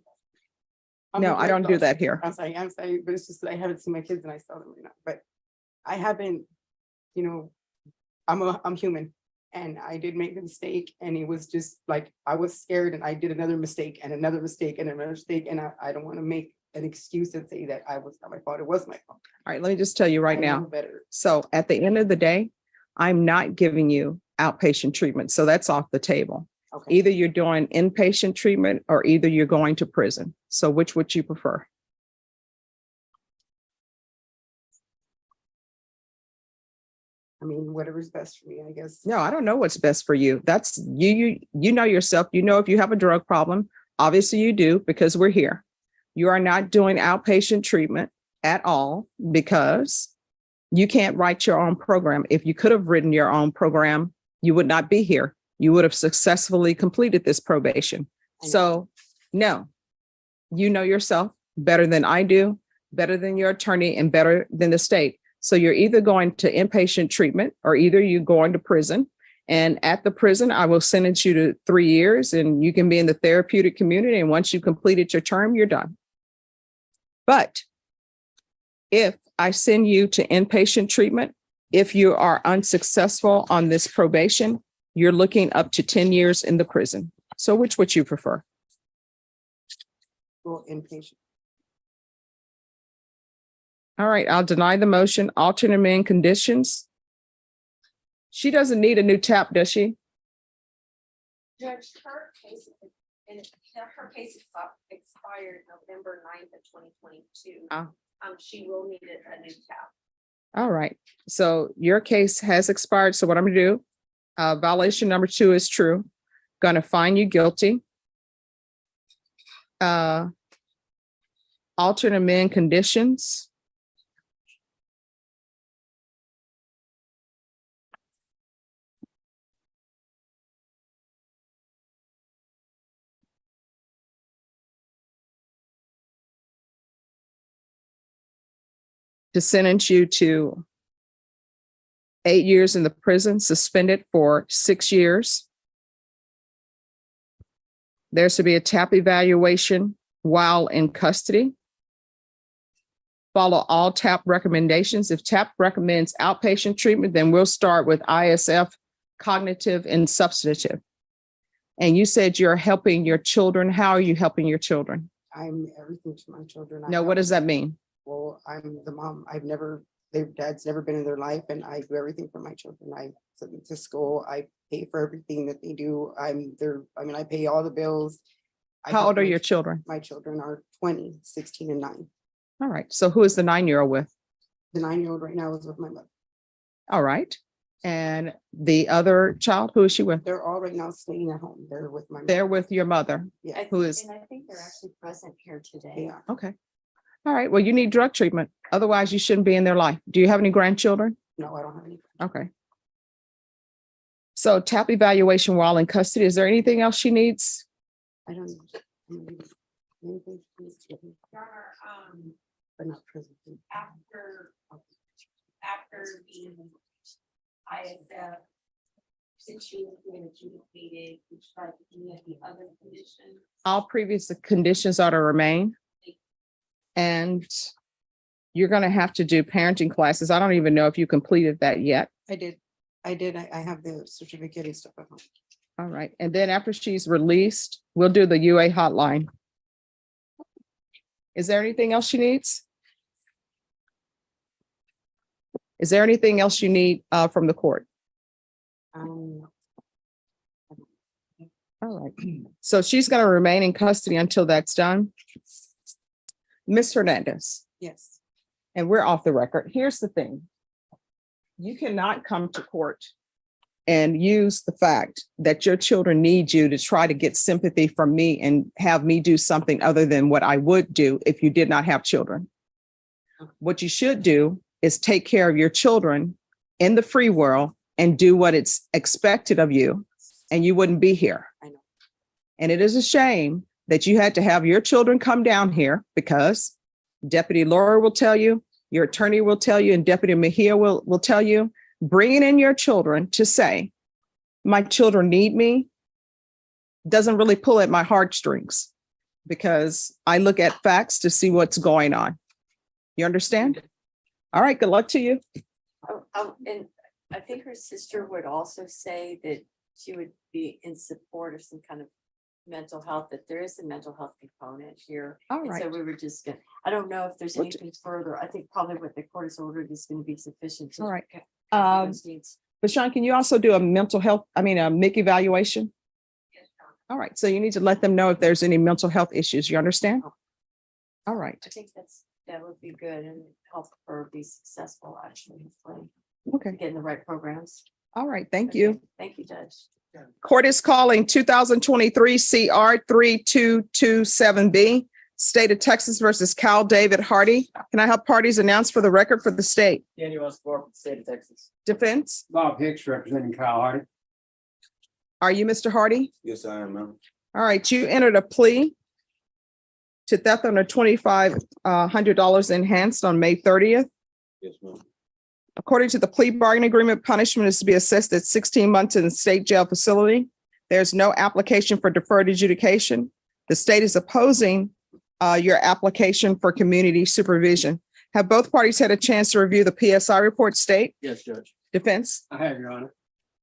No, I don't do that here. I'm sorry, but it's just that I haven't seen my kids and I saw them right now, but I haven't, I'm human. And I did make a mistake and it was just like, I was scared and I did another mistake and another mistake and another mistake. And I don't want to make an excuse and say that I was not my fault. It was my fault. All right, let me just tell you right I know now. better. So at the end of the day, I'm not giving you outpatient treatment. So that's off the table. Okay. Either you're doing inpatient treatment or either you're going to prison. So which would you prefer? I mean, whatever's best for me, I guess. No, I don't know what's best for you. That's you know yourself. You know if you have a drug problem. Obviously you do because we're here. You are not doing outpatient treatment at all because you can't write your own program. If you could have written your own program, you would not be here. You would have successfully completed this probation. So no, you know yourself better than I do, better than your attorney, and better than the state. So you're either going to inpatient treatment or either you're going to prison. And at the prison, I will sentence you to 3 years and you can be in the therapeutic community. And once you completed your term, you're done. But if I send you to inpatient treatment, if you are unsuccessful on this probation, you're looking up to 10 years in the prison. So which would you prefer? Well, inpatient. All right, I'll deny the motion. Alternate amend conditions. She doesn't need a new tap, does she? Judge, her case expired November 9th of 2022. Ah. She will need a new tap. All right, so your case has expired. So what I'm gonna do, violation number 2 is true. Gonna find you guilty. Alternate amend conditions. To sentence you to 8 years in the prison, suspended for 6 years. There's to be a TAP evaluation while in custody. Follow all TAP recommendations. If TAP recommends outpatient treatment, then we'll start with ISF, cognitive and substantive. And you said you're helping your children. How are you helping your children? I'm everything to my children. No, what does that mean? Well, I'm the mom. Their dad's never been in their life and I do everything for my children. I send them to school. I pay for everything that they do. I pay all the bills. How old are your children? My children are 20, 16 and 9. All right. So who is the 9-year-old with? The 9-year-old right now is with my mother. All right. And the other child, who is she with? They're all right now staying at home. They're with my mother. They're with your mother. Yeah. Who is? And I think they're actually present here today. They are. Okay. All right. Well, you need drug treatment. Otherwise, you shouldn't be in their life. Do you have any grandchildren? No, I don't have any. Okay. So TAP evaluation while in custody. Is there anything else she needs? I don't know. Anything, please, but not prison. After the ISF, since she was being adjudicated, which like any of the other conditions. All previous conditions are to remain. And you're going to have to do parenting classes. I don't even know if you completed that yet. I did. I have the certificate and stuff at home. All right. And then after she's released, we'll do the UA hotline. Is there anything else she needs? Is there anything else you need from the court? Um, All right. So she's going to remain in custody until that's done. Ms. Hernandez, Yes. and we're off the record. Here's the thing. You cannot come to court and use the fact that your children need you to try to get sympathy from me and have me do something other than what I would do if you did not have children. What you should do is take care of your children in the free world and do what it's expected of you, and you wouldn't be here. I know. And it is a shame that you had to have your children come down here, because Deputy Laura will tell you, your attorney will tell you, and Deputy Mejia will tell you, bringing in your children to say, my children need me, doesn't really pull at my heartstrings, because I look at facts to see what's going on. You understand? All right, good luck to you. And I think her sister would also say that she would be in support of some kind of mental health, that there is a mental health component here. All And so right. we were just gonna, I don't know if there's What- anything further. I think probably what the court has ordered is going to be sufficient. to All right. cover those needs. But Sean, can you also do a mental health, a MIC evaluation? All right, so you need to let them know if there's any mental health issues. You understand? All right, I think that would be good and help her be successful, actually, hopefully, okay, getting the right programs. all right, thank you. Thank you, Judge. Court is calling 2023 CR 3227B, State of Texas versus Cal David Hardy. Can I have parties announced for the record for the state? Daniel Escobar, State of Texas. Defense, Bob Hicks representing Kyle Hardy. are you Mr. Hardy? Yes, I am, ma'am. All right, you entered a plea to theft under $2,500 enhanced on May 30th. Yes, ma'am. According to the plea bargaining agreement, punishment is to be assessed at 16 months in the state jail facility. There's no application for deferred adjudication. The state is opposing your application for community supervision. Have both parties had a chance to review the PSI report, state? Yes, Judge. Defense? I have, Your Honor.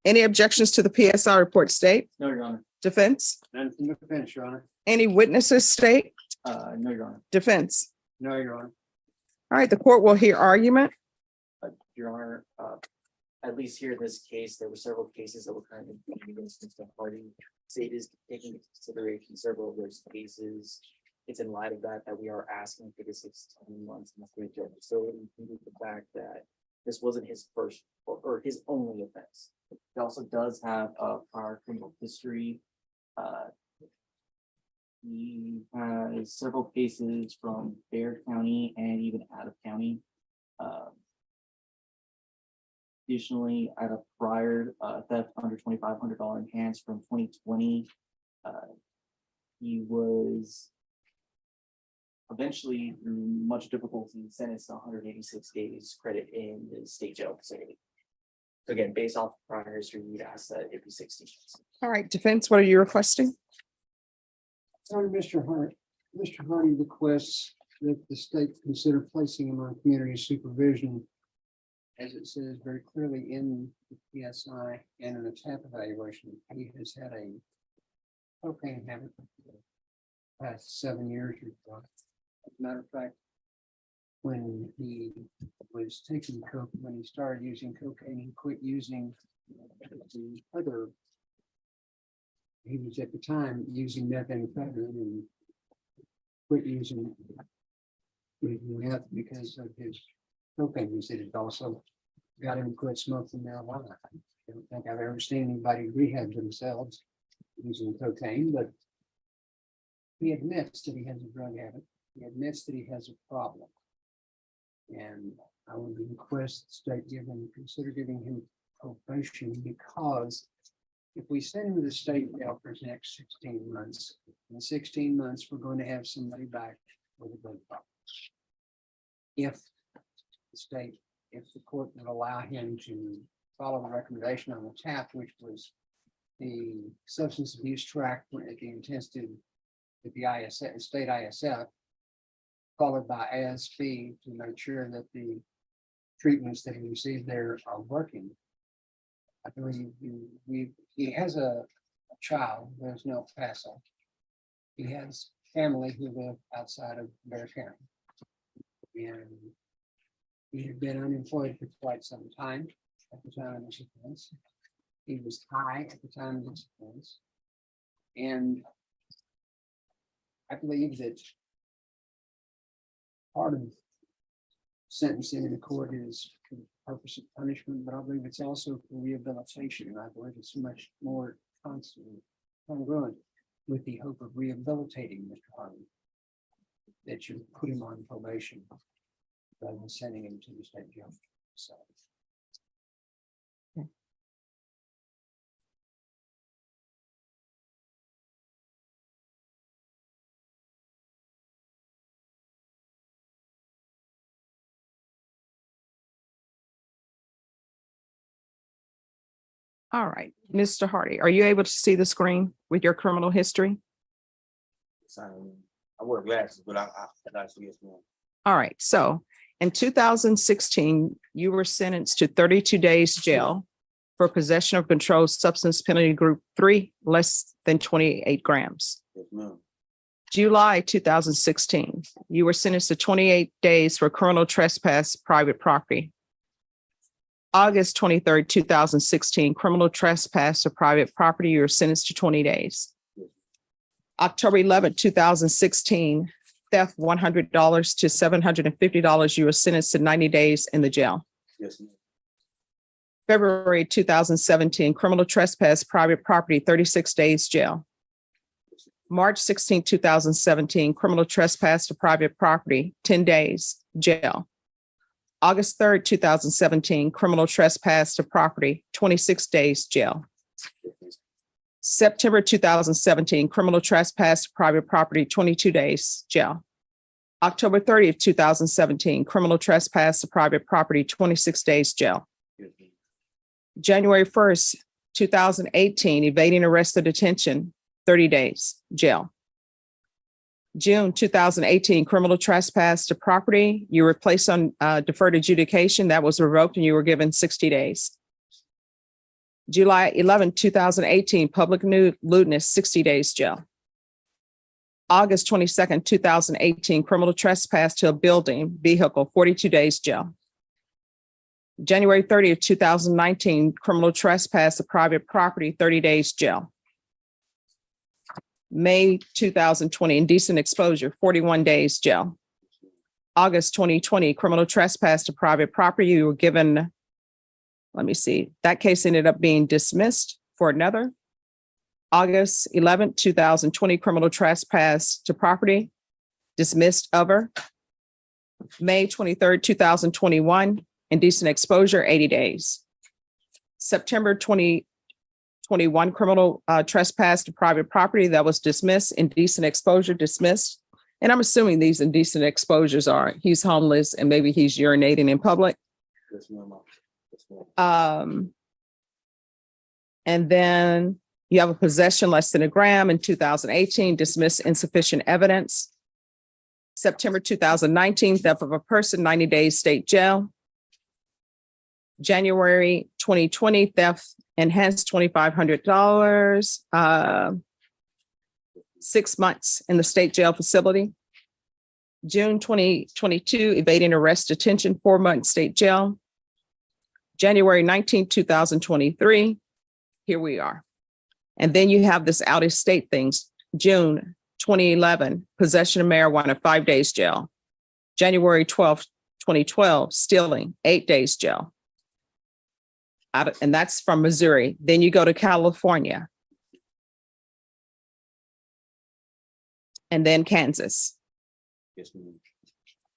Any objections to the PSI report, state? No, Your Honor. Defense? None from the defense, Your Honor. Any witnesses, state? No, Your Honor. Defense? No, Your Honor. All right, the court will hear argument. Your Honor, at least here in this case, there were several cases that were currently pending against Mr. Hardy. State is taking into consideration several of those cases. It's in light of that we are asking for the 16 months in the state jail facility due to the fact that this wasn't his first or his only offense. He also does have a prior criminal history. He has several cases from Baird County and even out of county. Additionally, at a prior theft under $2,500 enhanced from 2020, he was eventually, through much difficulty, sentenced to 186 days credit in the state jail facility. So again, based off prior history, we'd ask that it be 16 months. All right, defense, what are you requesting? Sorry, Mr. Hardy requests that the state consider placing him on community supervision, as it says very clearly in the PSI and in the TAP evaluation. He has had a cocaine habit for the past 7 years. As a matter of fact, when he was taking coke, when he started using cocaine, he quit using the other. He was at the time using methamphetamine and quit using meth because of his cocaine use. It also got him to quit smoking marijuana. I don't think I've ever seen anybody rehab themselves using cocaine, but he admits that he has a drug habit. He admits that he has a problem. And I would request the state consider giving him probation, because if we send him to the state jail for the next 16 months, in 16 months, we're going to have somebody back with a good problem. If the court would allow him to follow the recommendation on the TAP, which was the substance abuse track being tested at the ISF, state ISF, followed by ASP to make sure that the treatments that he received there are working. I believe he has a child who lives in El Paso. He has family who live outside of Bexar County. And he had been unemployed for quite some time at the time of his offense. He was high at the time of his offense. And I believe that part of sentencing in the court is for the purpose of punishment, but I believe it's also for rehabilitation. And I believe it's much more constantly congruent with the hope of rehabilitating Mr. Harvey, that you put him on probation rather than sending him to the state jail. So. All right, Mr. Hardy, are you able to see the screen with your criminal history? I wear glasses, but I see it now. All right, so in 2016, you were sentenced to 32 days jail for possession of controlled substance penalty group 3, less than 28 grams. Yes, ma'am. July 2016, you were sentenced to 28 days for criminal trespass private property. August 23rd, 2016, criminal trespass to private property, you were sentenced to 20 days. October 11th, 2016, theft $100 to $750, you were sentenced to 90 days in the jail. Yes, ma'am. February 2017, criminal trespass private property, 36 days jail. March 16, 2017, criminal trespass to private property, 10 days jail. August 3rd, 2017, criminal trespass to property, 26 days jail. September 2017, criminal trespass to private property, 22 days jail. October 30th, 2017, criminal trespass to private property, 26 days jail. January 1st, 2018, evading arrest or detention, 30 days jail. June 2018, criminal trespass to property, you were placed on deferred adjudication, that was revoked and you were given 60 days. July 11, 2018, public lewdness, 60 days jail. August 22nd, 2018, criminal trespass to a building, vehicle, 42 days jail. January 30th, 2019, criminal trespass to private property, 30 days jail. May 2020, indecent exposure, 41 days jail. August 2020, criminal trespass to private property, you were given, let me see, that case ended up being dismissed for another. August 11th, 2020, criminal trespass to property, dismissed over. May 23rd, 2021, indecent exposure, 80 days. September 2021, criminal trespass to private property, that was dismissed. Indecent exposure, dismissed. And I'm assuming these indecent exposures are, he's homeless and maybe he's urinating in public. Yes, ma'am. Yes, ma'am. And then you have a possession less than a gram in 2018, dismissed insufficient evidence. September 2019, theft of a person, 90 days state jail. January 2020, theft enhanced $2,500, 6 months in the state jail facility. June 2022, evading arrest detention, 4 months state jail. January 19, 2023, here we are. And then you have this out of state things. June 2011, possession of marijuana, 5 days jail. January 12th, 2012, stealing, 8 days jail. And that's from Missouri. Then you go to California. And then Kansas. Yes, ma'am.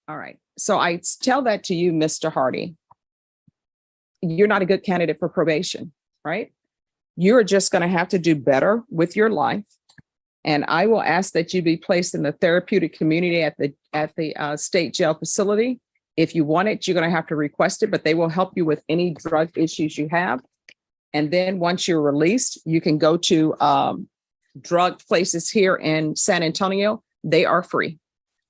All right. So I tell that to you, Mr. Hardy. You're not a good candidate for probation, right? You're just going to have to do better with your life. And I will ask that you be placed in the therapeutic community at the state jail facility. If you want it, you're going to have to request it, but they will help you with any drug issues you have. And then once you're released, you can go to drug places here in San Antonio. They are free.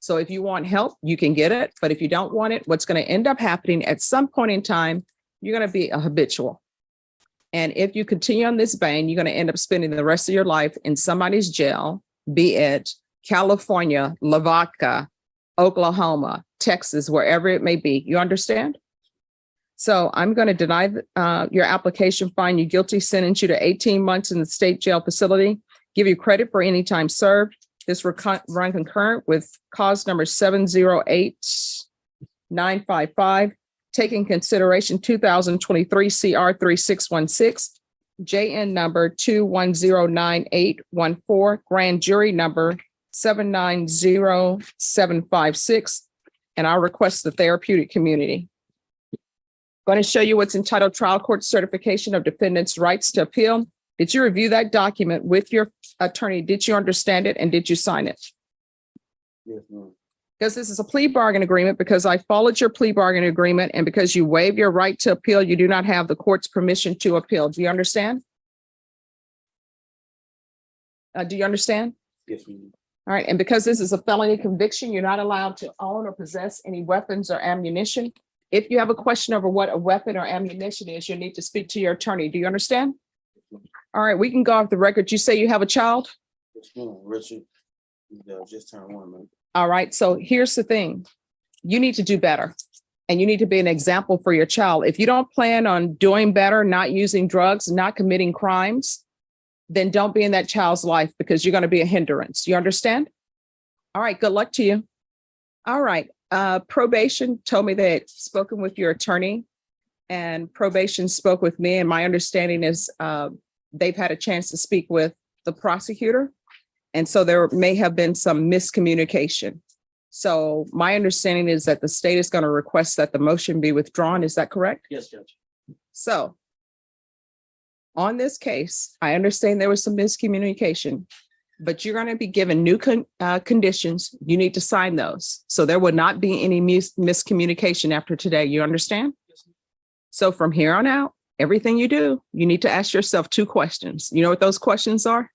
So if you want help, you can get it. But if you don't want it, what's going to end up happening at some point in time, you're going to be a habitual. And if you continue on this vein, you're going to end up spending the rest of your life in somebody's jail, be it California, Lavaca, Oklahoma, Texas, wherever it may be. You understand? So I'm going to deny your application, find you guilty, sentence you to 18 months in the state jail facility, give you credit for any time served. This run concurrent with cause number 708-955. Taking consideration 2023 CR 3616, JN number 2109814, grand jury number 790756, and I'll request the therapeutic community. Going to show you what's entitled Trial Court Certification of Defendant's Rights to Appeal. Did you review that document with your attorney? Did you understand it and did you sign it? Yes, ma'am. Because this is a plea bargain agreement, because I followed your plea bargain agreement, and because you waive your right to appeal, you do not have the court's permission to appeal. Do you understand? Do you understand? Yes, ma'am. All right. And because this is a felony conviction, you're not allowed to own or possess any weapons or ammunition. If you have a question over what a weapon or ammunition is, you need to speak to your attorney. Do you understand? All right. We can go off the record. You say you have a child? Yes, ma'am. Richard, just turned 1, man. All right. So here's the thing. You need to do better, and you need to be an example for your child. If you don't plan on doing better, not using drugs, not committing crimes, then don't be in that child's life, because you're going to be a hindrance. You understand? All right. Good luck to you. All right. Probation told me they had spoken with your attorney, and probation spoke with me. And my understanding is they've had a chance to speak with the prosecutor. And so there may have been some miscommunication. So my understanding is that the state is going to request that the motion be withdrawn. Is that correct? Yes, Judge. So on this case, I understand there was some miscommunication, but you're going to be given new conditions. You need to sign those. So there will not be any miscommunication after today. You understand? So from here on out, everything you do, you need to ask yourself 2 questions. You know what those questions are?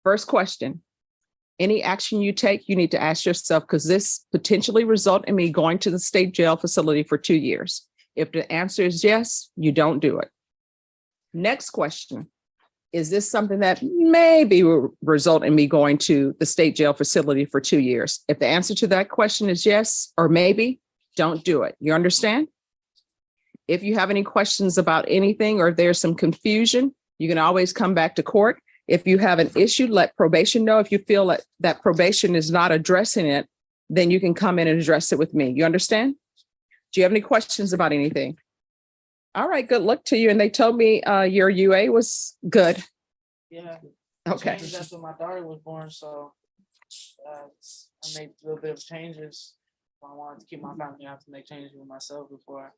First question, any action you take, you need to ask yourself, because this potentially result in me going to the state jail facility for 2 years. If the answer is yes, you don't do it. Next question, is this something that maybe will result in me going to the state jail facility for 2 years? If the answer to that question is yes or maybe, don't do it. You understand? If you have any questions about anything, or if there's some confusion, you can always come back to court. If you have an issue, let probation know. If you feel that probation is not addressing it, then you can come in and address it with me. You understand? Do you have any questions about anything? All right, good luck to you. And they told me your UA was good. Yeah. Okay. That's when my daughter was born, so I made a little bit of changes. I wanted to keep my family. I have to make changes with myself before I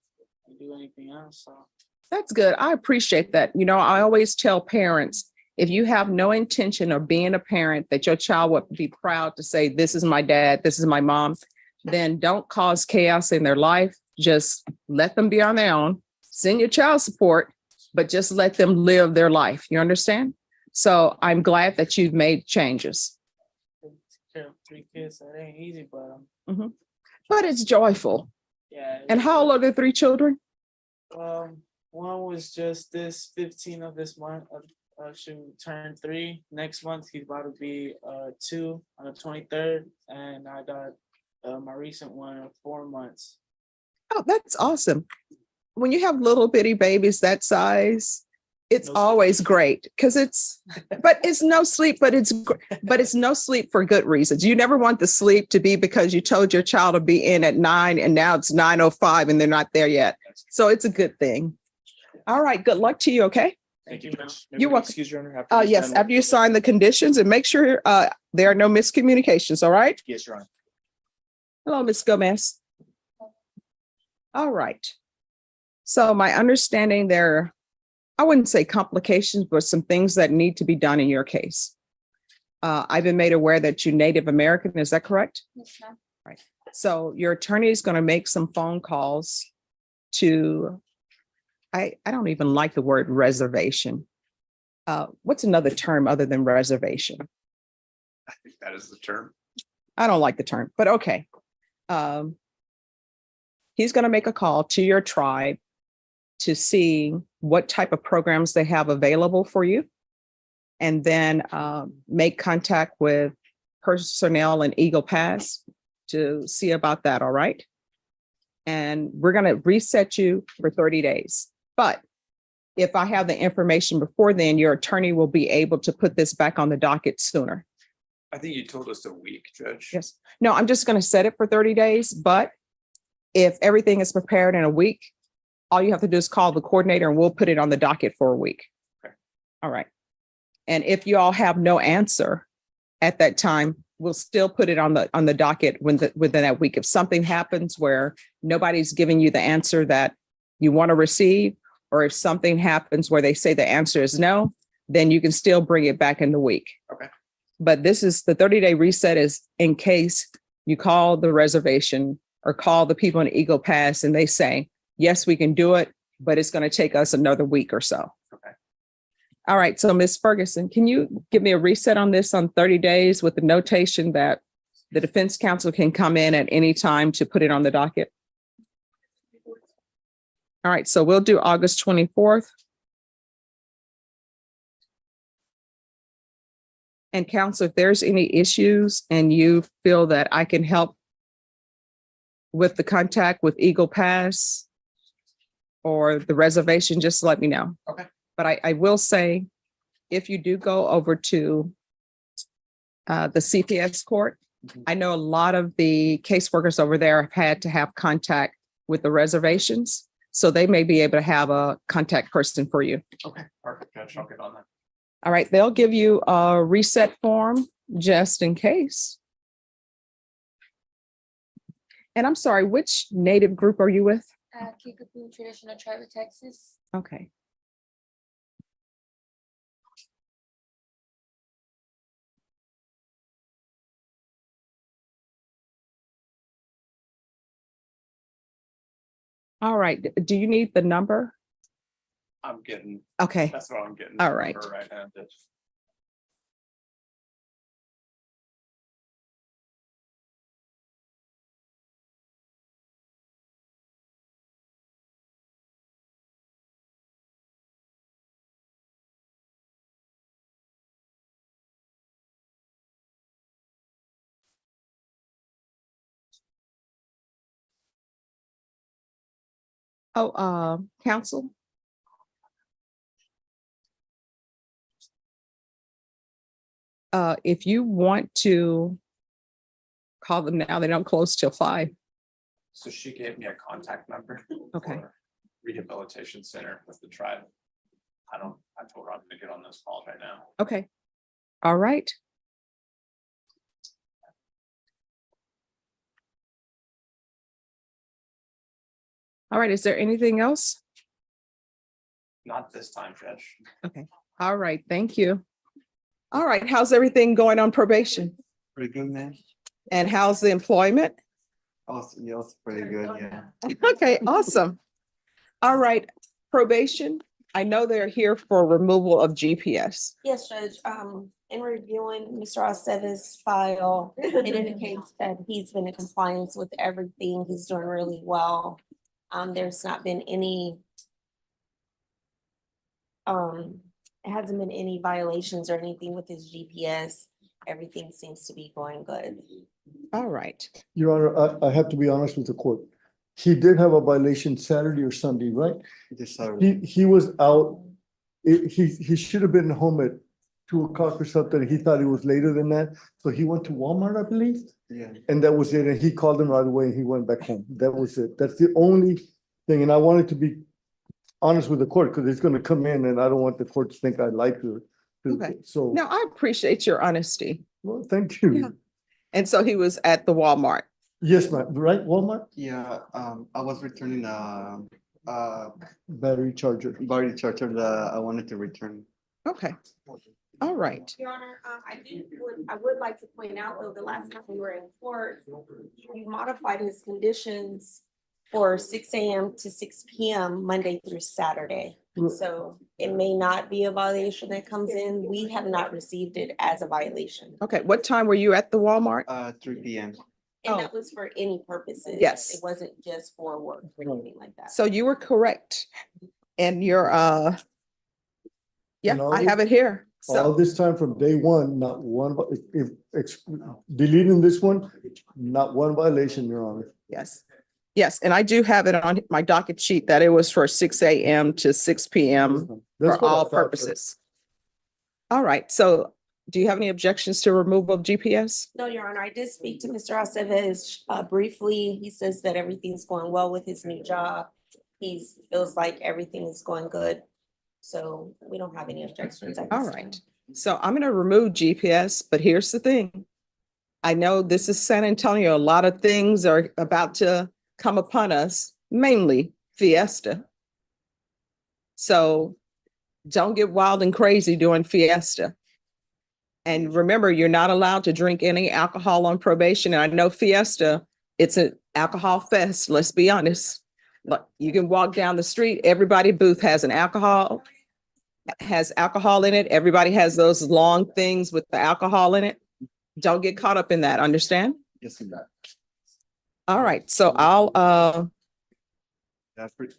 do anything else. So That's good. I appreciate that. You know, I always tell parents, if you have no intention of being a parent, that your child would be proud to say, this is my dad, this is my mom, then don't cause chaos in their life. Just let them be on their own. Send your child support, but just let them live their life. You understand? So I'm glad that you've made changes. take care of 3 kids, so it ain't easy, but But it's joyful. yeah. And how old are the 3 children? One was just this 15 of this month. Should turn 3 next month. He's about to be 2 on the 23rd, and I got my recent one of 4 months. Oh, that's awesome. When you have little bitty babies that size, it's No always great, because it's no sleep, but it's no sleep for good reasons. You never want the sleep to be because you told your child to be in at 9 and now it's 9:05 and they're not there yet. So it's a good thing. All right. Good luck to you. Okay. Thank you. You're welcome. Excuse your honor. Yes. After you sign the conditions, and make sure there are no miscommunications. All right. Yes, Your Honor. Hello, Ms. Gomez. All right. So my understanding there, I wouldn't say complications, but some things that need to be done in your case. I've been made aware that you're Native American, is that correct? Yes, ma'am. Right. So your attorney is going to make some phone calls to, I don't even like the word reservation. What's another term other than reservation? I think that is the term. I don't like the term, but okay. He's going to make a call to your tribe to see what type of programs they have available for you. And then make contact with personnel in Eagle Pass to see about that, all right? And we're going to reset you for 30 days. But if I have the information before then, your attorney will be able to put this back on the docket sooner. I think you told us a week, Judge. Yes. No, I'm just going to set it for 30 days, but if everything is prepared in a week, all you have to do is call the coordinator and we'll put it on the docket for a week. Okay. All right. And if you all have no answer at that time, we'll still put it on the docket within that week. If something happens where nobody's giving you the answer that you want to receive, or if something happens where they say the answer is no, then you can still bring it back in the week. Okay. But this is the 30-day reset is in case you call the reservation or call the people in Eagle Pass and they say, yes, we can do it, but it's going to take us another week or so. Okay. All right. So Ms. Ferguson, can you give me a reset on this on 30 days with the notation that the defense counsel can come in at any time to put it on the docket? All right. So we'll do August 24th. And counsel, if there's any issues and you feel that I can help with the contact with Eagle Pass or the reservation, just let me know. Okay. But I will say, if you do go over to the CPS court, I know a lot of the caseworkers over there have had to have contact with the reservations. So they may be able to have a contact person for you. Okay, perfect, Judge. I'll get on that. All right, they'll give you a reset form just in case. And I'm sorry, which Native group are you with? Kickapoo Traditional Tribe of Texas. Okay. All right, do you need the number? I'm getting, Okay, that's what I'm getting. All right. Right-handed. counsel? If you want to call them now, they don't close till 5. So she gave me a contact number. Okay. for Rehabilitation Center with the tribe. I told her I'm gonna get on those calls right now. Okay. All right. All right, is there anything else? Not this time, Judge. Okay. All right, thank you. All right, how's everything going on probation? Pretty good, man. And how's the employment? Awesome. Yeah, it's pretty good. Yeah. Okay, awesome. All right, probation. I know they're here for removal of GPS. Yes, Judge, in reviewing Mr. Aceve's file, it indicates that he's been in compliance with everything. He's doing really well. There's not been any. It hasn't been any violations or anything with his GPS. Everything seems to be going good. All right. Your Honor, I have to be honest with the court. He did have a violation Saturday or Sunday, right? This Saturday. He was out. He should have been home at 2:00 or something. He thought it was later than that. So he went to Walmart, I believe. Yeah. And that was it. And he called him right away and he went back home. That was it. That's the only thing. And I wanted to be honest with the court because it's gonna come in and I don't want the court to think I lied to her. Okay. So, Now, I appreciate your honesty. well, thank you. Yeah. And so he was at the Walmart. Yes, ma'am, right, Walmart, Yeah, I was returning battery charger. body charger that I wanted to return. Okay. All right. Your Honor, I would like to point out though, the last time we were in court, we modified his conditions for 6 a.m. to 6 p.m. Monday through Saturday. So it may not be a violation that comes in. We have not received it as a violation. Okay, what time were you at the Walmart? 3 p.m. And that was for any purposes. Yes. It wasn't just for work or anything like that. So you were correct. And your yeah, And all I this- have it here. All So, this time from day one, not one, deleting this one, not one violation, Your Honor. yes. Yes, and I do have it on my docket sheet that it was for 6 a.m. to 6 p.m. That's for what I all thought, sir. purposes. All right, so do you have any objections to removal of GPS? No, Your Honor, I did speak to Mr. Aceves briefly. He says that everything's going well with his new job. He feels like everything is going good. So we don't have any objections. at this All time. right, so I'm gonna remove GPS, but here's the thing. I know this is San Antonio. A lot of things are about to come upon us, mainly Fiesta. So don't get wild and crazy doing Fiesta. And remember, you're not allowed to drink any alcohol on probation. And I know Fiesta, it's an alcohol fest, let's be honest. Look, you can walk down the street, everybody booth has alcohol in it. Everybody has those long things with the alcohol in it. Don't get caught up in that, understand? Yes, ma'am. All right, so I'll,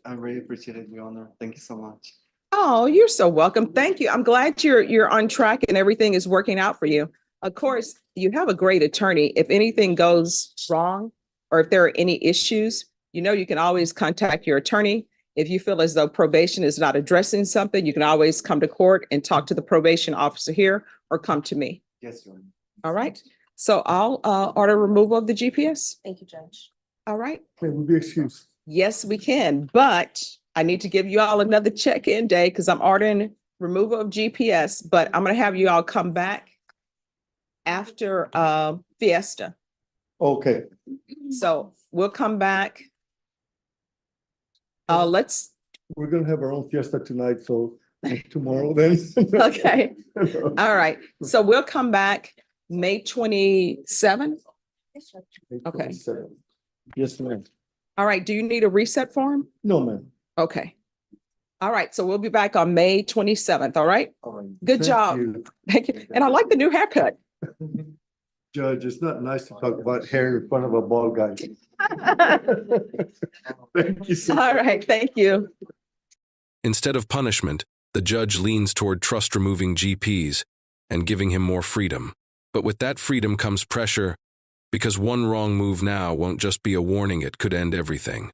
I really appreciate it, Your Honor. Thank you so much. oh, you're so welcome. Thank you. I'm glad you're on track and everything is working out for you. Of course, you have a great attorney. If anything goes wrong or if there are any issues, you know, you can always contact your attorney. If you feel as though probation is not addressing something, you can always come to court and talk to the probation officer here or come to me. Yes, Your Honor. All right. So I'll order removal of the GPS. Thank you, Judge. All right. It would be excused. Yes, we can, but I need to give you all another check-in day because I'm ordering removal of GPS, but I'm gonna have you all come back after Fiesta. Okay, So we'll come back. Let's, we're gonna have our own fiesta tonight, so tomorrow then. okay, all right. So we'll come back May 27th. Okay. Yes, ma'am. All right. Do you need a reset form? No, ma'am. Okay. All right. So we'll be back on May 27th. All right. All right. Good Thank job. you. Thank you. And I like the new haircut. Judge, it's not nice to talk about hair in front of a bald guy. Thank you so much. All right. Thank you. Instead of punishment, the judge leans toward trust-removing GPs and giving him more freedom. But with that freedom comes pressure, because one wrong move now won't just be a warning, it could end everything.